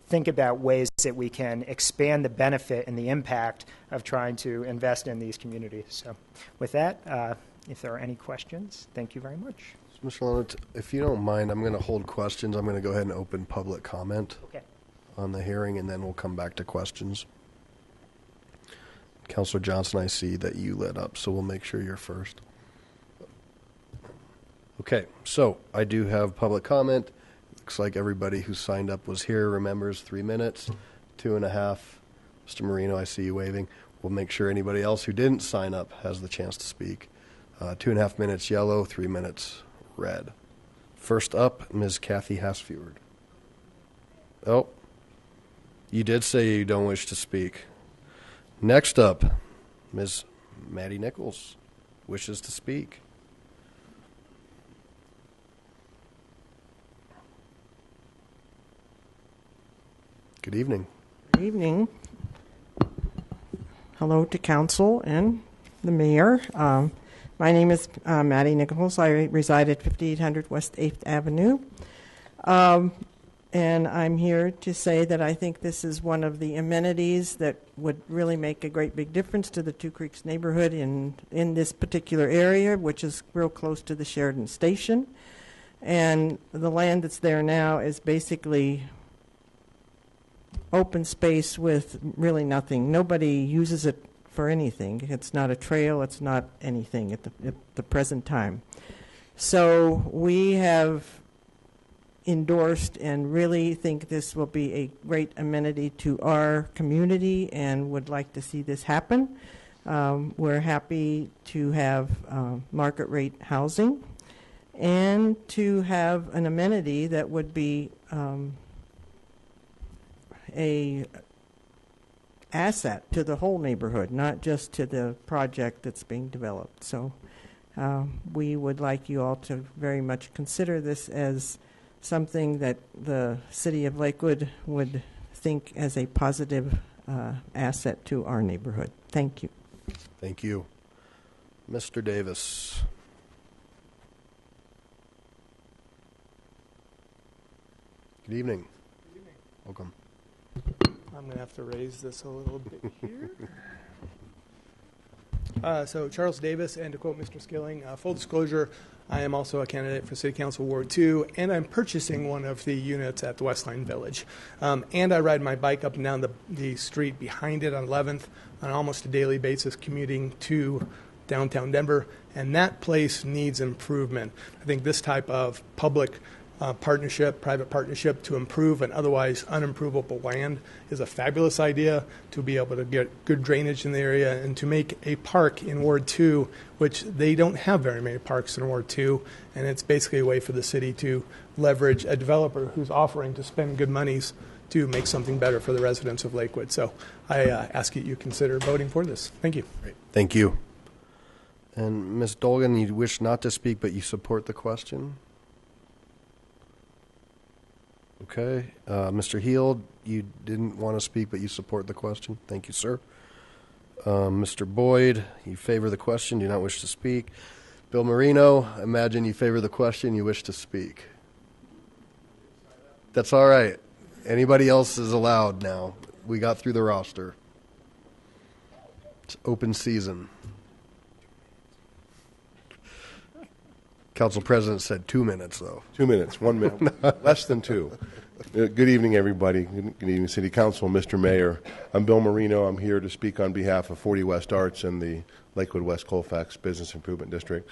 think about ways that we can expand the benefit and the impact of trying to invest in these communities. So with that, if there are any questions, thank you very much. Mr. Leonard, if you don't mind, I'm going to hold questions. I'm going to go ahead and open public comment on the hearing, and then we'll come back to questions. Councilor Johnson, I see that you lit up, so we'll make sure you're first. Okay, so I do have public comment. Looks like everybody who signed up was here. Remembers 3 minutes, 2.5. Mr. Marino, I see you waving. We'll make sure anybody else who didn't sign up has the chance to speak. 2.5 minutes yellow, 3 minutes red. First up, Ms. Kathy Hasfjord. Oh, you did say you don't wish to speak. Next up, Ms. Maddie Nichols wishes to speak. Good evening. Good evening. Hello to council and the mayor. My name is Maddie Nichols. I reside at 5800 West 8th Avenue. And I'm here to say that I think this is one of the amenities that would really make a great big difference to the Two Creeks neighborhood in this particular area, which is real close to the Sheridan Station. And the land that's there now is basically open space with really nothing. Nobody uses it for anything. It's not a trail. It's not anything at the present time. So we have endorsed and really think this will be a great amenity to our community and would like to see this happen. We're happy to have market rate housing and to have an amenity that would be a asset to the whole neighborhood, not just to the project that's being developed. So we would like you all to very much consider this as something that the city of Lakewood would think as a positive asset to our neighborhood. Thank you. Thank you. Mr. Davis. Good evening. Good evening. Welcome. I'm going to have to raise this a little bit here. So Charles Davis, and to quote Mr. Skilling, full disclosure, I am also a candidate for City Council Ward 2, and I'm purchasing one of the units at the Westline Village. And I ride my bike up and down the street behind it on 11th on almost a daily basis, commuting to downtown Denver, and that place needs improvement. I think this type of public partnership, private partnership to improve an otherwise unimprovable land is a fabulous idea to be able to get good drainage in the area and to make a park in Ward 2, which they don't have very many parks in Ward 2, and it's basically a way for the city to leverage a developer who's offering to spend good monies to make something better for the residents of Lakewood. So I ask you consider voting for this. Thank you. Great. Thank you. And Ms. Dolgan, you wish not to speak, but you support the question? Okay. Mr. Heald, you didn't want to speak, but you support the question. Thank you, sir. Mr. Boyd, you favor the question, do not wish to speak. Bill Marino, I imagine you favor the question, you wish to speak. That's all right. Anybody else is allowed now. We got through the roster. It's open season. Council President said 2 minutes, though. 2 minutes, 1 minute, less than two. Good evening, everybody. Good evening, City Council, Mr. Mayor. I'm Bill Marino. I'm here to speak on behalf of 40 West Arts and the Lakewood West Colfax Business Improvement District.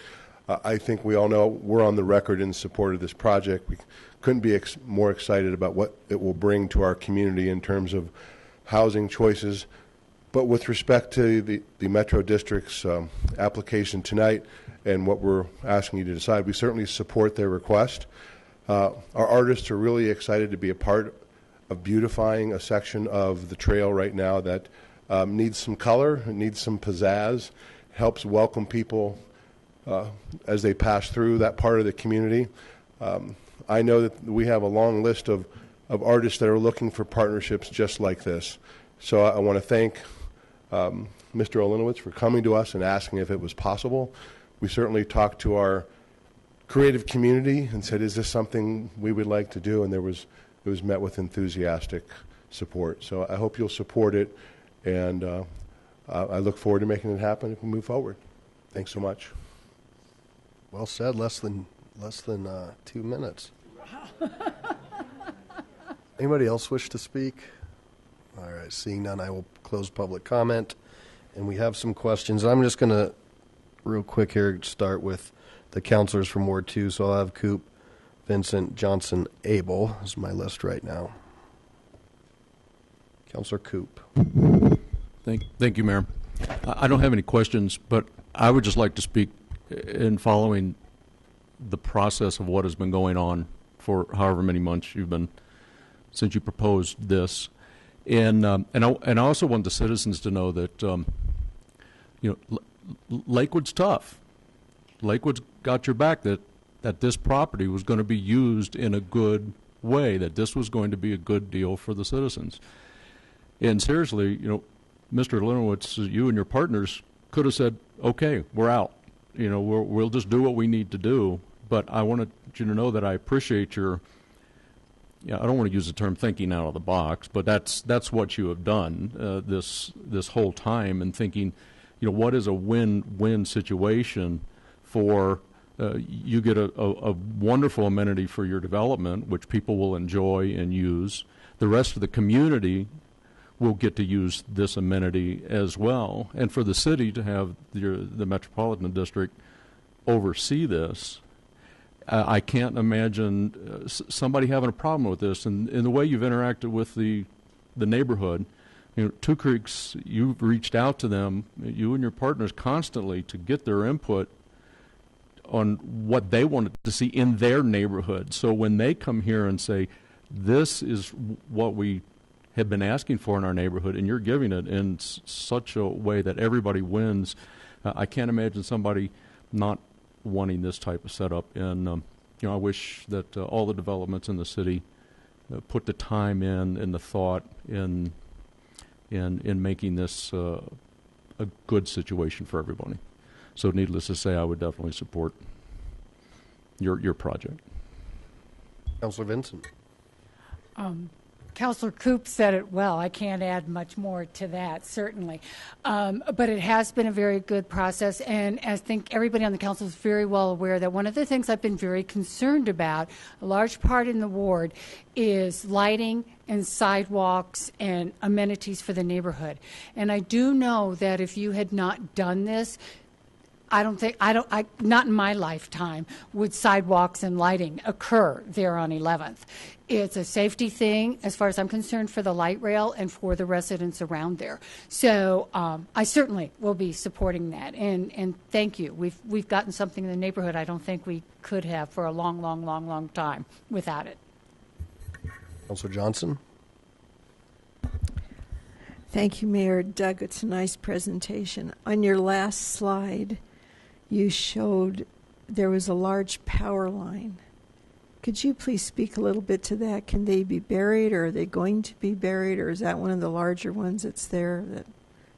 I think we all know we're on the record in support of this project. We couldn't be more excited about what it will bring to our community in terms of housing choices. But with respect to the Metro District's application tonight and what we're asking you to decide, we certainly support their request. Our artists are really excited to be a part of beautifying a section of the trail right now that needs some color, needs some pizzazz, helps welcome people as they pass through that part of the community. I know that we have a long list of artists that are looking for partnerships just like this. So I want to thank Mr. Olenowitz for coming to us and asking if it was possible. We certainly talked to our creative community and said, is this something we would like to do? And it was met with enthusiastic support. So I hope you'll support it, and I look forward to making it happen if we move forward. Thanks so much. Well said. Less than 2 minutes. Anybody else wish to speak? All right. Seeing none, I will close public comment. And we have some questions. I'm just going to, real quick here, start with the councilors from Ward 2. So I'll have Coop, Vincent, Johnson, Abel is my list right now. Councilor Coop. Thank you, Mayor. I don't have any questions, but I would just like to speak in following the process of what has been going on for however many months you've been since you proposed this, and I also want the citizens to know that Lakewood's tough. Lakewood's got your back. That this property was going to be used in a good way. That this was going to be a good deal for the citizens. And seriously, Mr. Lenowitz, you and your partners could have said, "Okay, we're out. We'll just do what we need to do." But I wanted you to know that I appreciate your. I don't want to use the term thinking out of the box, but that's what you have done this whole time, and thinking, what is a win-win situation for you get a wonderful amenity for your development, which people will enjoy and use. The rest of the community will get to use this amenity as well, and for the city to have the Metropolitan District oversee this. I can't imagine somebody having a problem with this. And in the way you've interacted with the neighborhood, Two Creeks, you've reached out to them, you and your partners, constantly to get their input on what they wanted to see in their neighborhood. So when they come here and say, this is what we have been asking for in our neighborhood, and you're giving it in such a way that everybody wins, I can't imagine somebody not wanting this type of setup. And I wish that all the developments in the city put the time in and the thought in making this a good situation for everybody. So needless to say, I would definitely support your project. Councilor Vincent. Councilor Coop said it well. I can't add much more to that, certainly. But it has been a very good process, and I think everybody on the council is very well aware that one of the things I've been very concerned about, a large part in the ward, is lighting and sidewalks and amenities for the neighborhood. And I do know that if you had not done this, not in my lifetime would sidewalks and lighting occur there on 11th. It's a safety thing, as far as I'm concerned, for the light rail and for the residents around there. So I certainly will be supporting that. And thank you. We've gotten something in the neighborhood I don't think we could have for a long, long, long, long time without it. Councilor Johnson. Thank you, Mayor. Doug, it's a nice presentation. On your last slide, you showed there was a large power line. Could you please speak a little bit to that? Can they be buried, or are they going to be buried, or is that one of the larger ones that's there?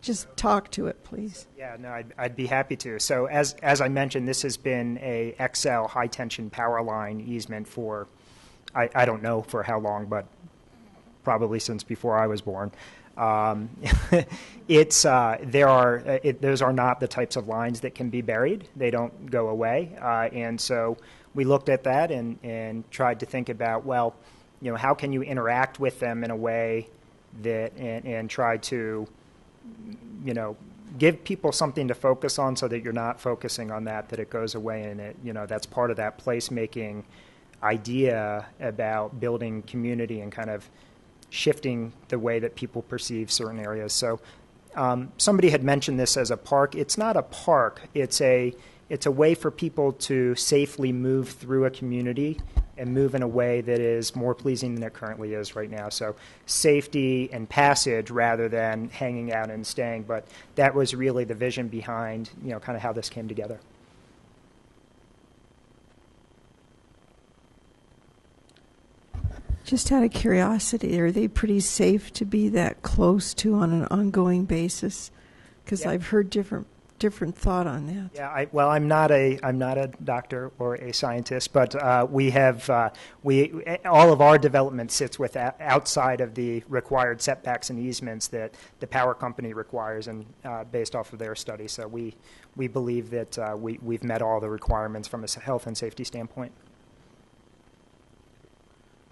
Just talk to it, please. Yeah, no, I'd be happy to. So as I mentioned, this has been a XL high-tension power line easement for, I don't know for how long, but probably since before I was born. Those are not the types of lines that can be buried. They don't go away. And so we looked at that and tried to think about, well, how can you interact with them in a way that, and try to, give people something to focus on so that you're not focusing on that it goes away. And that's part of that placemaking idea about building community and kind of shifting the way that people perceive certain areas. So somebody had mentioned this as a park. It's not a park. It's a way for people to safely move through a community and move in a way that is more pleasing than it currently is right now. So safety and passage rather than hanging out and staying. But that was really the vision behind, kind of how this came together. Just out of curiosity, are they pretty safe to be that close to on an ongoing basis? Because I've heard different different thought on that. Yeah, I'm not a doctor or a scientist, but all of our development sits with outside of the required setbacks and easements that the power company requires, and based off of their study. So we believe that we've met all the requirements from a health and safety standpoint.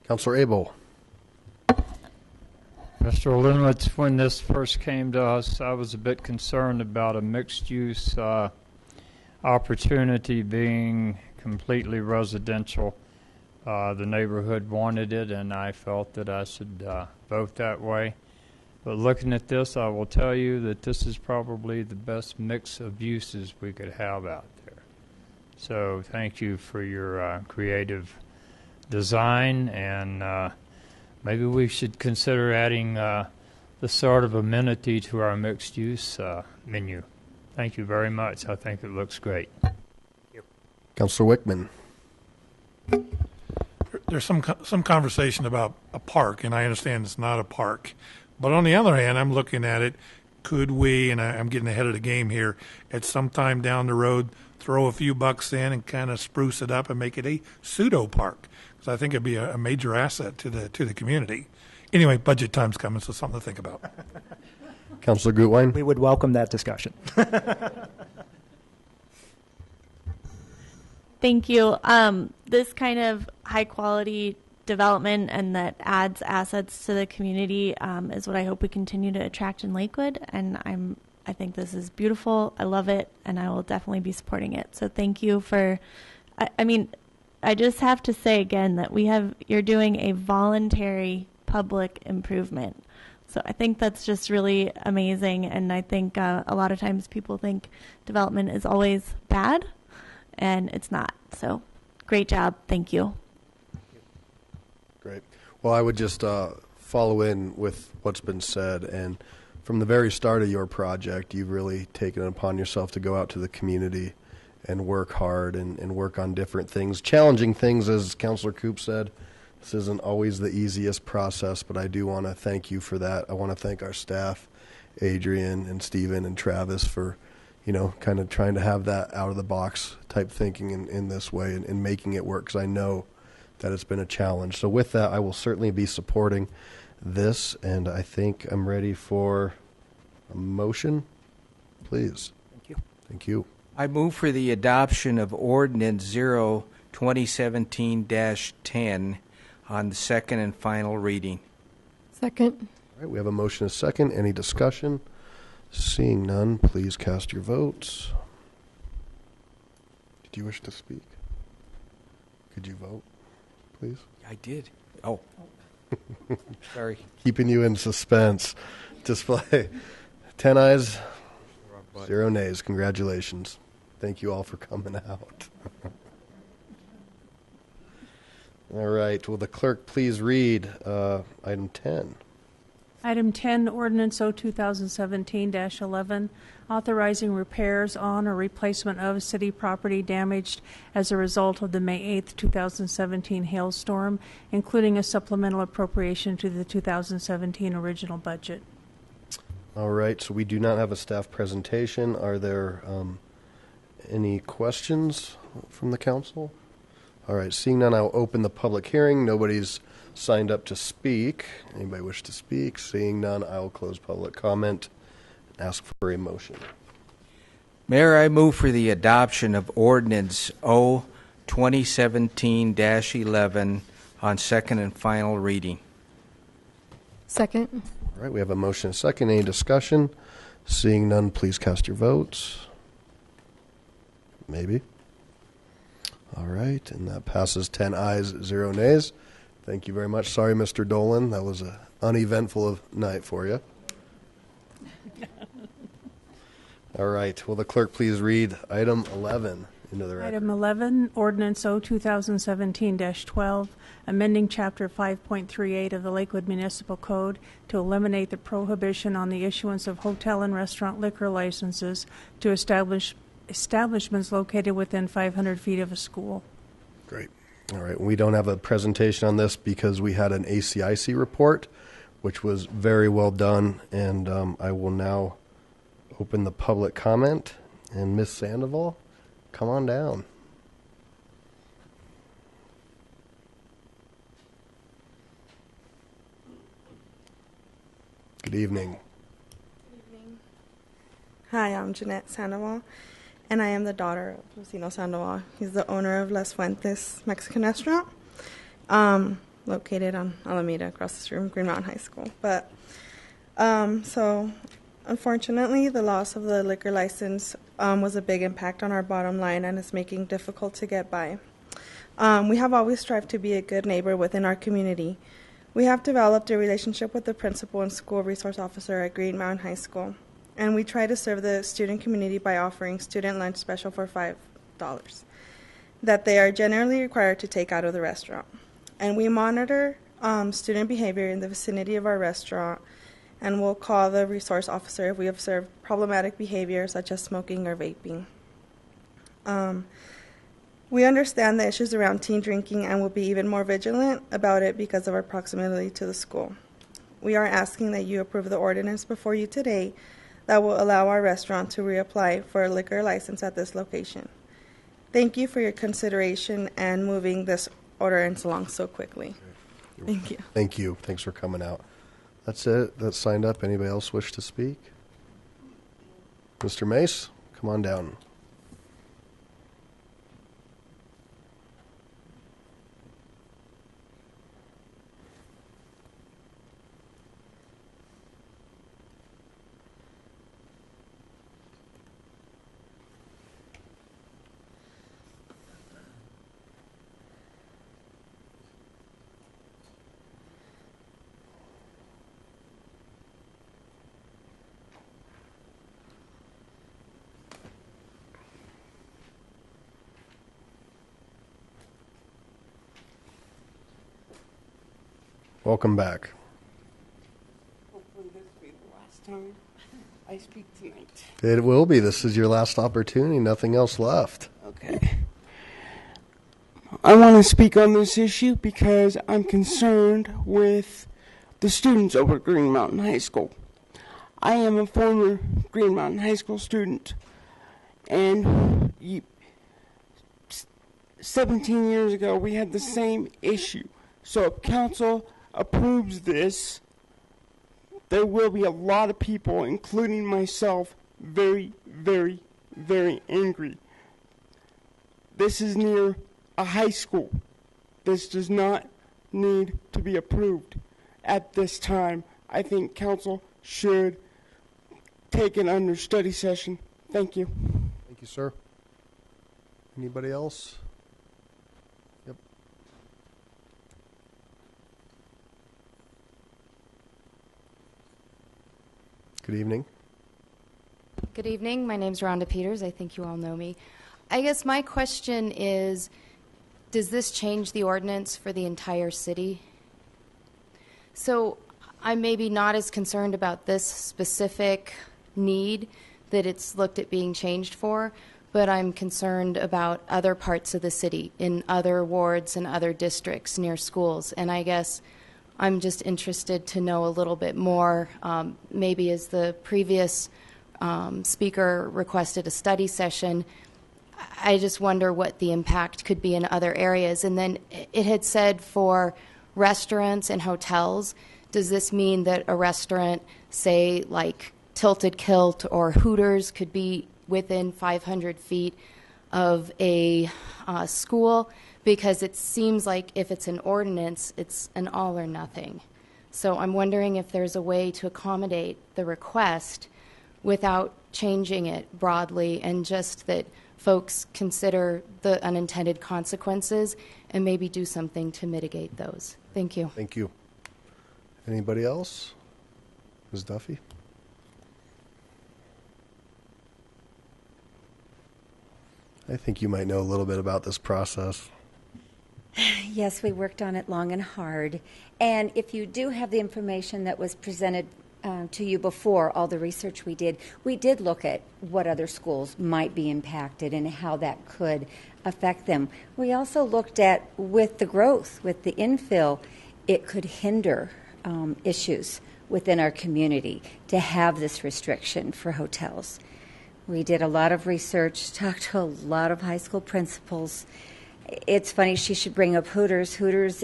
Councilor Abel. Mr. Linowitz, when this first came to us, I was a bit concerned about a mixed-use opportunity being completely residential. The neighborhood wanted it, and I felt that I should vote that way. But looking at this, I will tell you that this is probably the best mix of uses we could have out there. So thank you for your creative design, and maybe we should consider adding the sort of amenity to our mixed-use menu. Thank you very much. I think it looks great. Councilor Wickman. There's some conversation about a park, and I understand it's not a park. But on the other hand, I'm looking at it, could we, and I'm getting ahead of the game here, at some time down the road, throw a few bucks in and kind of spruce it up and make it a pseudo park? Because I think it'd be a major asset to the community. Anyway, budget time's coming, so something to think about. Councilor Gutwein. We would welcome that discussion. Thank you. This kind of high-quality development and that adds assets to the community is what I hope we continue to attract in Lakewood. And I think this is beautiful. I love it, and I will definitely be supporting it. So thank you for. I just have to say again that you're doing a voluntary public improvement. So I think that's just really amazing. And I think a lot of times people think development is always bad, and it's not. So great job. Thank you. Great. Well, I would just follow in with what's been said. And from the very start of your project, you've really taken it upon yourself to go out to the community and work hard and work on different things, challenging things, as Councilor Coop said. This isn't always the easiest process, but I do want to thank you for that. I want to thank our staff, Adrian and Stephen and Travis, for kind of trying to have that out-of-the-box type thinking in this way and making it work, because I know that it's been a challenge. So with that, I will certainly be supporting this, and I think I'm ready for a motion. Please. Thank you. Thank you. I move for the adoption of Ordinance 0-2017-10 on the second and final reading. Second. All right, we have a motion and a second. Any discussion? Seeing none, please cast your votes. Did you wish to speak? Could you vote, please? I did. Oh. Sorry. Keeping you in suspense. Display. 10 ayes, 0 nays. Congratulations. Thank you all for coming out. All right. Will the clerk please read item 10? Item 10, Ordinance 2017-11, authorizing repairs on or replacement of city property damaged as a result of the May 8, 2017 hailstorm, including a supplemental appropriation to the 2017 original budget. All right. So we do not have a staff presentation. Are there any questions from the council? All right. Seeing none, I'll open the public hearing. Nobody's signed up to speak. Anybody wish to speak? Seeing none, I will close public comment and ask for a motion. Mayor, I move for the adoption of Ordinance 2017-11 on second and final reading. Second. All right, we have a motion and a second. Any discussion? Seeing none, please cast your votes. Maybe. All right, and that passes 10 ayes, 0 nays. Thank you very much. Sorry, Mr. Dolan. That was an uneventful night for you. All right. Will the clerk please read item 11 into the record? Item 11, Ordinance 2017-12, amending Chapter 5.38 of the Lakewood Municipal Code to eliminate the prohibition on the issuance of hotel and restaurant liquor licenses to establishments located within 500 feet of a school. Great. All right. We don't have a presentation on this because we had an ACIC report, which was very well done, and I will now open the public comment. And Miss Sandoval, come on down. Good evening. Hi, I'm Jeanette Sandoval, and I am the daughter of Lucino Sandoval. He's the owner of Las Fuentes Mexican Restaurant, located on Alameda, across the street from Green Mountain High School. But so, unfortunately, the loss of the liquor license was a big impact on our bottom line, and it's making it difficult to get by. We have always strived to be a good neighbor within our community. We have developed a relationship with the principal and school resource officer at Green Mountain High School, and we try to serve the student community by offering student lunch special for $5 that they are generally required to take out of the restaurant. And we monitor student behavior in the vicinity of our restaurant, and we'll call the resource officer if we observe problematic behavior such as smoking or vaping. We understand the issues around teen drinking and will be even more vigilant about it because of our proximity to the school. We are asking that you approve the ordinance before you today that will allow our restaurant to reapply for a liquor license at this location. Thank you for your consideration and moving this ordinance along so quickly. Thank you. Thank you. Thanks for coming out. That's it. That's signed up. Anybody else wish to speak? Mr. Mace, come on down. Welcome back. Hopefully this will be the last time I speak tonight. It will be. This is your last opportunity. Nothing else left. Okay. I want to speak on this issue because I'm concerned with the students over at Green Mountain High School. I am a former Green Mountain High School student, and 17 years ago we had the same issue. So if council approves this, there will be a lot of people, including myself, very, very, very angry. This is near a high school. This does not need to be approved at this time. I think council should take it under study session. Thank you. Thank you, sir. Anybody else? Yep. Good evening. Good evening. My name's Rhonda Peters. I think you all know me. I guess my question is, does this change the ordinance for the entire city? So I'm maybe not as concerned about this specific need that it's looked at being changed for, but I'm concerned about other parts of the city, in other wards and other districts near schools. And I guess I'm just interested to know a little bit more, maybe as the previous speaker requested a study session, I just wonder what the impact could be in other areas. And then it had said for restaurants and hotels, does this mean that a restaurant, say like Tilted Kilt or Hooters, could be within 500 feet of a school? Because it seems like if it's an ordinance, it's an all or nothing. So I'm wondering if there's a way to accommodate the request without changing it broadly, and just that folks consider the unintended consequences and maybe do something to mitigate those. Thank you. Thank you. Anybody else? Ms. Duffy? I think you might know a little bit about this process. Yes, we worked on it long and hard. And if you do have the information that was presented to you before, all the research we did look at what other schools might be impacted and how that could affect them. We also looked at, with the growth, with the infill, it could hinder issues within our community to have this restriction for hotels. We did a lot of research, talked to a lot of high school principals. It's funny, she should bring up Hooters. Hooters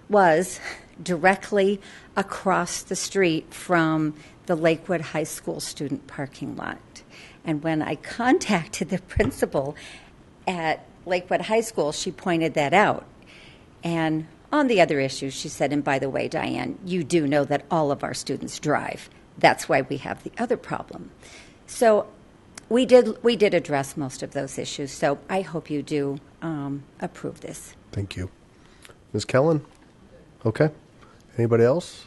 was directly across the street from the Lakewood High School student parking lot. And when I contacted the principal at Lakewood High School, she pointed that out. And on the other issues, she said, and by the way, Diane, you do know that all of our students drive. That's why we have the other problem. So we did address most of those issues. So I hope you do approve this. Thank you. Ms. Kellen? Okay. Anybody else?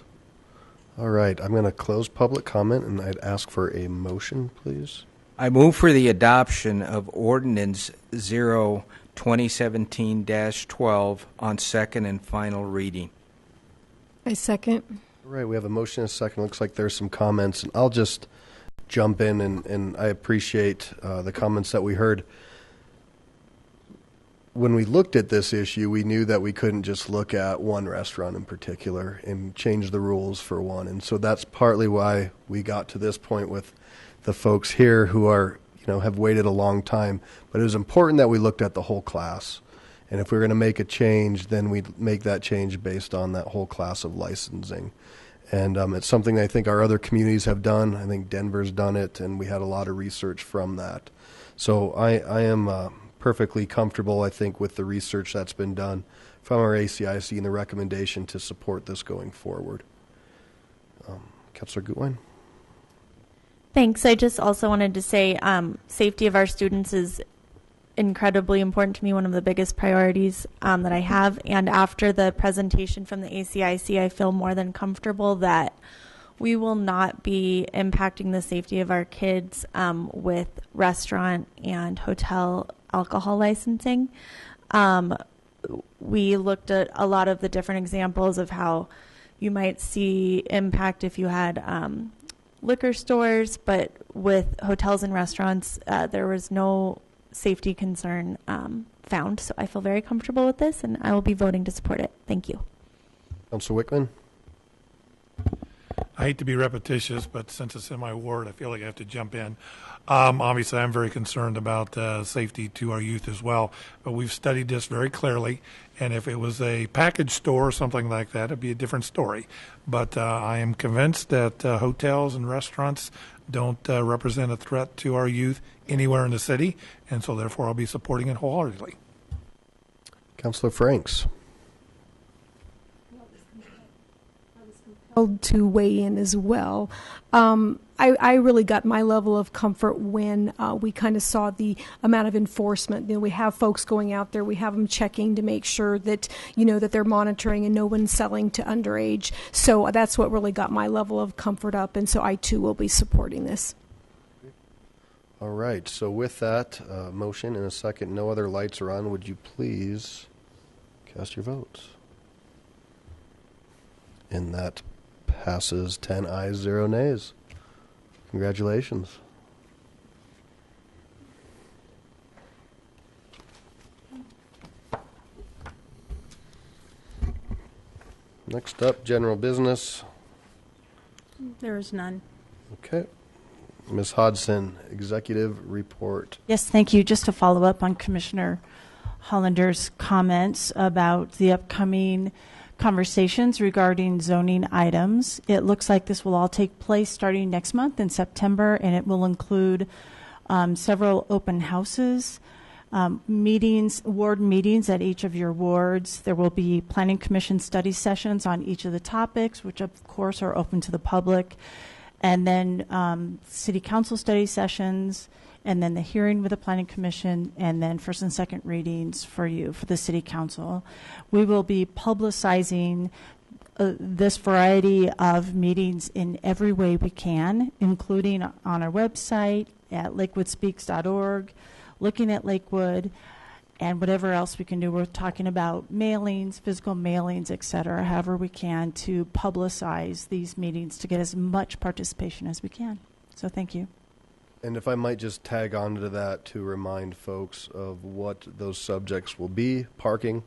All right. I'm going to close public comment, and I'd ask for a motion, please. I move for the adoption of Ordinance 0-2017-12 on second and final reading. I second. All right. We have a motion and a second. Looks like there's some comments, and I'll just jump in, and I appreciate the comments that we heard. When we looked at this issue, we knew that we couldn't just look at one restaurant in particular and change the rules for one. And so that's partly why we got to this point with the folks here who are, have waited a long time. But it was important that we looked at the whole class. And if we were going to make a change, then we'd make that change based on that whole class of licensing. And it's something I think our other communities have done. I think Denver's done it, and we had a lot of research from that. So I am perfectly comfortable, I think, with the research that's been done from our ACIC and the recommendation to support this going forward. Councilor Gutwein? Thanks. I just also wanted to say safety of our students is incredibly important to me, one of the biggest priorities that I have. And after the presentation from the ACIC, I feel more than comfortable that we will not be impacting the safety of our kids with restaurant and hotel alcohol licensing. We looked at a lot of the different examples of how you might see impact if you had liquor stores, but with hotels and restaurants, there was no safety concern found. So I feel very comfortable with this, and I will be voting to support it. Thank you. Councilor Wickman? I hate to be repetitious, but since it's in my ward, I feel like I have to jump in. Obviously, I'm very concerned about safety to our youth as well, but we've studied this very clearly, and if it was a package store or something like that, it'd be a different story. But I am convinced that hotels and restaurants don't represent a threat to our youth anywhere in the city, and so therefore I'll be supporting it wholeheartedly. Councilor Franks? To weigh in as well. I really got my level of comfort when we kind of saw the amount of enforcement. We have folks going out there, we have them checking to make sure that, that they're monitoring and no one's selling to underage. So that's what really got my level of comfort up, and so I too will be supporting this. All right, so with that motion and a second, no other lights are on, would you please cast your votes? And that passes 10 ayes, 0 nays. Congratulations. Next up, general business. There is none. Okay. Ms. Hodson, executive report. Yes, thank you. Just to follow up on Commissioner Hollander's comments about the upcoming conversations regarding zoning items. It looks like this will all take place starting next month in September, and it will include several open houses, ward meetings at each of your wards. There will be planning commission study sessions on each of the topics, which of course are open to the public, and then city council study sessions, and then the hearing with the planning commission, and then first and second readings for you, for the city council. We will be publicizing this variety of meetings in every way we can, including on our website at lakewoodspeaks.org, looking at Lakewood, and whatever else we can do. We're talking about mailings, physical mailings, et cetera, however we can to publicize these meetings to get as much participation as we can. So thank you. And if I might just tag on to that to remind folks of what those subjects will be: parking,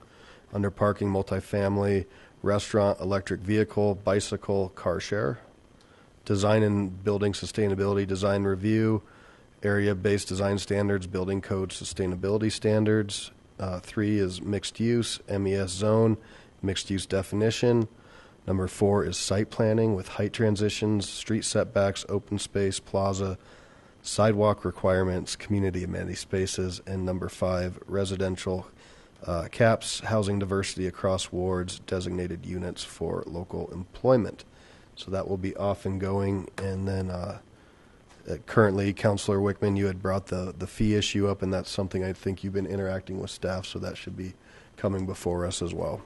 under parking, multifamily, restaurant, electric vehicle, bicycle, car share, design and building sustainability, design review, area-based design standards, building code sustainability standards. 3 is mixed use, MES zone, mixed use definition. Number 4 is site planning with height transitions, street setbacks, open space, plaza, sidewalk requirements, community amenity spaces. And number 5, residential caps, housing diversity across wards, designated units for local employment. So that will be off and going. And then currently, Councilor Wickman, you had brought the fee issue up, and that's something I think you've been interacting with staff, so that should be coming before us as well.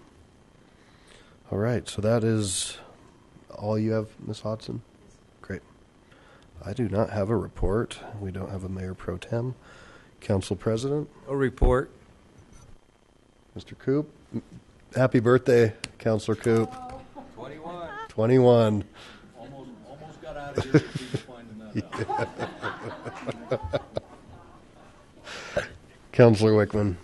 All right, so that is all you have, Ms. Hodson? Great. I do not have a report. We don't have a mayor pro tem. Council President? No report. Mr. Coop? Happy birthday, Councilor Coop. 21. 21. Almost got out of here with people finding that out. Councilor Wickman?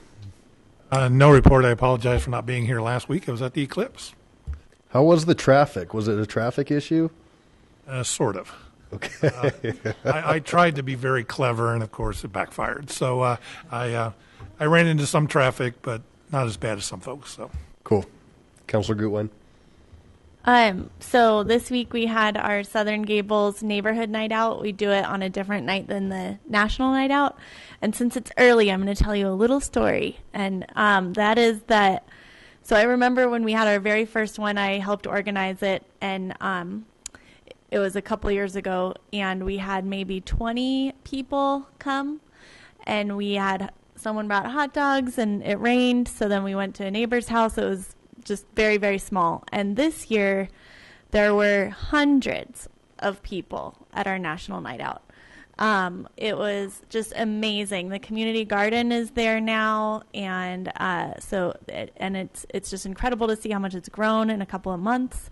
No report. I apologize for not being here last week. I was at the eclipse. How was the traffic? Was it a traffic issue? Sort of. Okay. I tried to be very clever, and of course it backfired. So I ran into some traffic, but not as bad as some folks. So cool. Councilor Gutwein? So this week we had our Southern Gables neighborhood night out. We do it on a different night than the national night out. And since it's early, I'm going to tell you a little story. And that is that, so I remember when we had our very first one, I helped organize it. And it was a couple years ago. And we had maybe 20 people come. And we had someone brought hot dogs and it rained. So then we went to a neighbor's house. It was just very, very small. And this year, there were hundreds of people at our national night out. It was just amazing. The community garden is there now, and it's just incredible to see how much it's grown in a couple of months.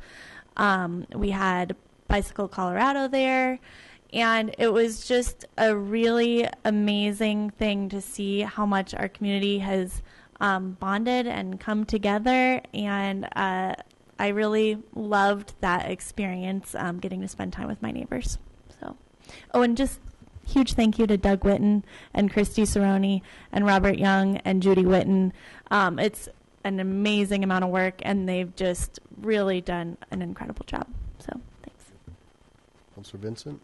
We had Bicycle Colorado there, and it was just a really amazing thing to see how much our community has bonded and come together, and I really loved that experience, getting to spend time with my neighbors. So, and just huge thank you to Doug Witten and Christy Cerrone and Robert Young and Judy Witten. It's an amazing amount of work, and they've just really done an incredible job. So, thanks. Councilor Vincent?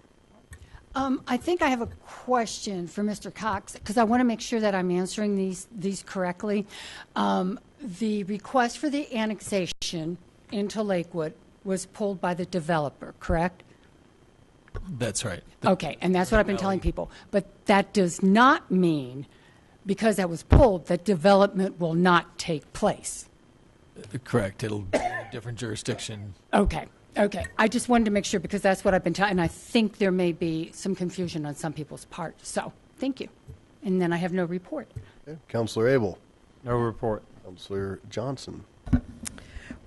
I think I have a question for Mr. Cox, because I want to make sure that I'm answering these correctly. The request for the annexation into Lakewood was pulled by the developer, correct? That's right. Okay, and that's what I've been telling people. But that does not mean, because that was pulled, that development will not take place. Correct. It'll be a different jurisdiction. Okay. I just wanted to make sure, because that's what I've been telling, and I think there may be some confusion on some people's part. So, thank you. And then I have no report. Okay. Councilor Abel? No report. Councilor Johnson?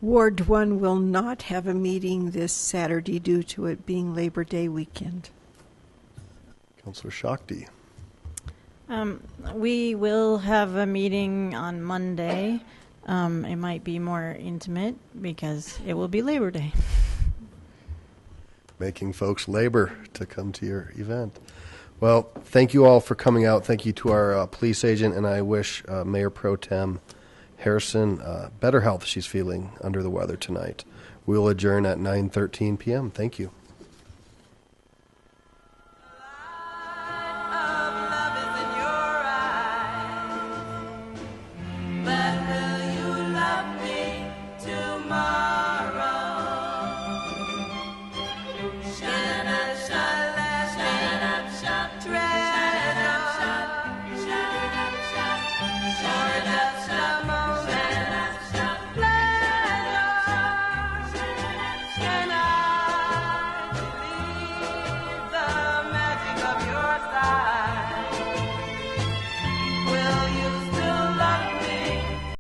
Ward 1 will not have a meeting this Saturday due to it being Labor Day weekend. Councilor Shakti? We will have a meeting on Monday. It might be more intimate because it will be Labor Day. Making folks labor to come to your event. Well, thank you all for coming out. Thank you to our police agent, and I wish Mayor Pro Tem Harrison better health. She's feeling under the weather tonight. We'll adjourn at 9:13 p.m. Thank you.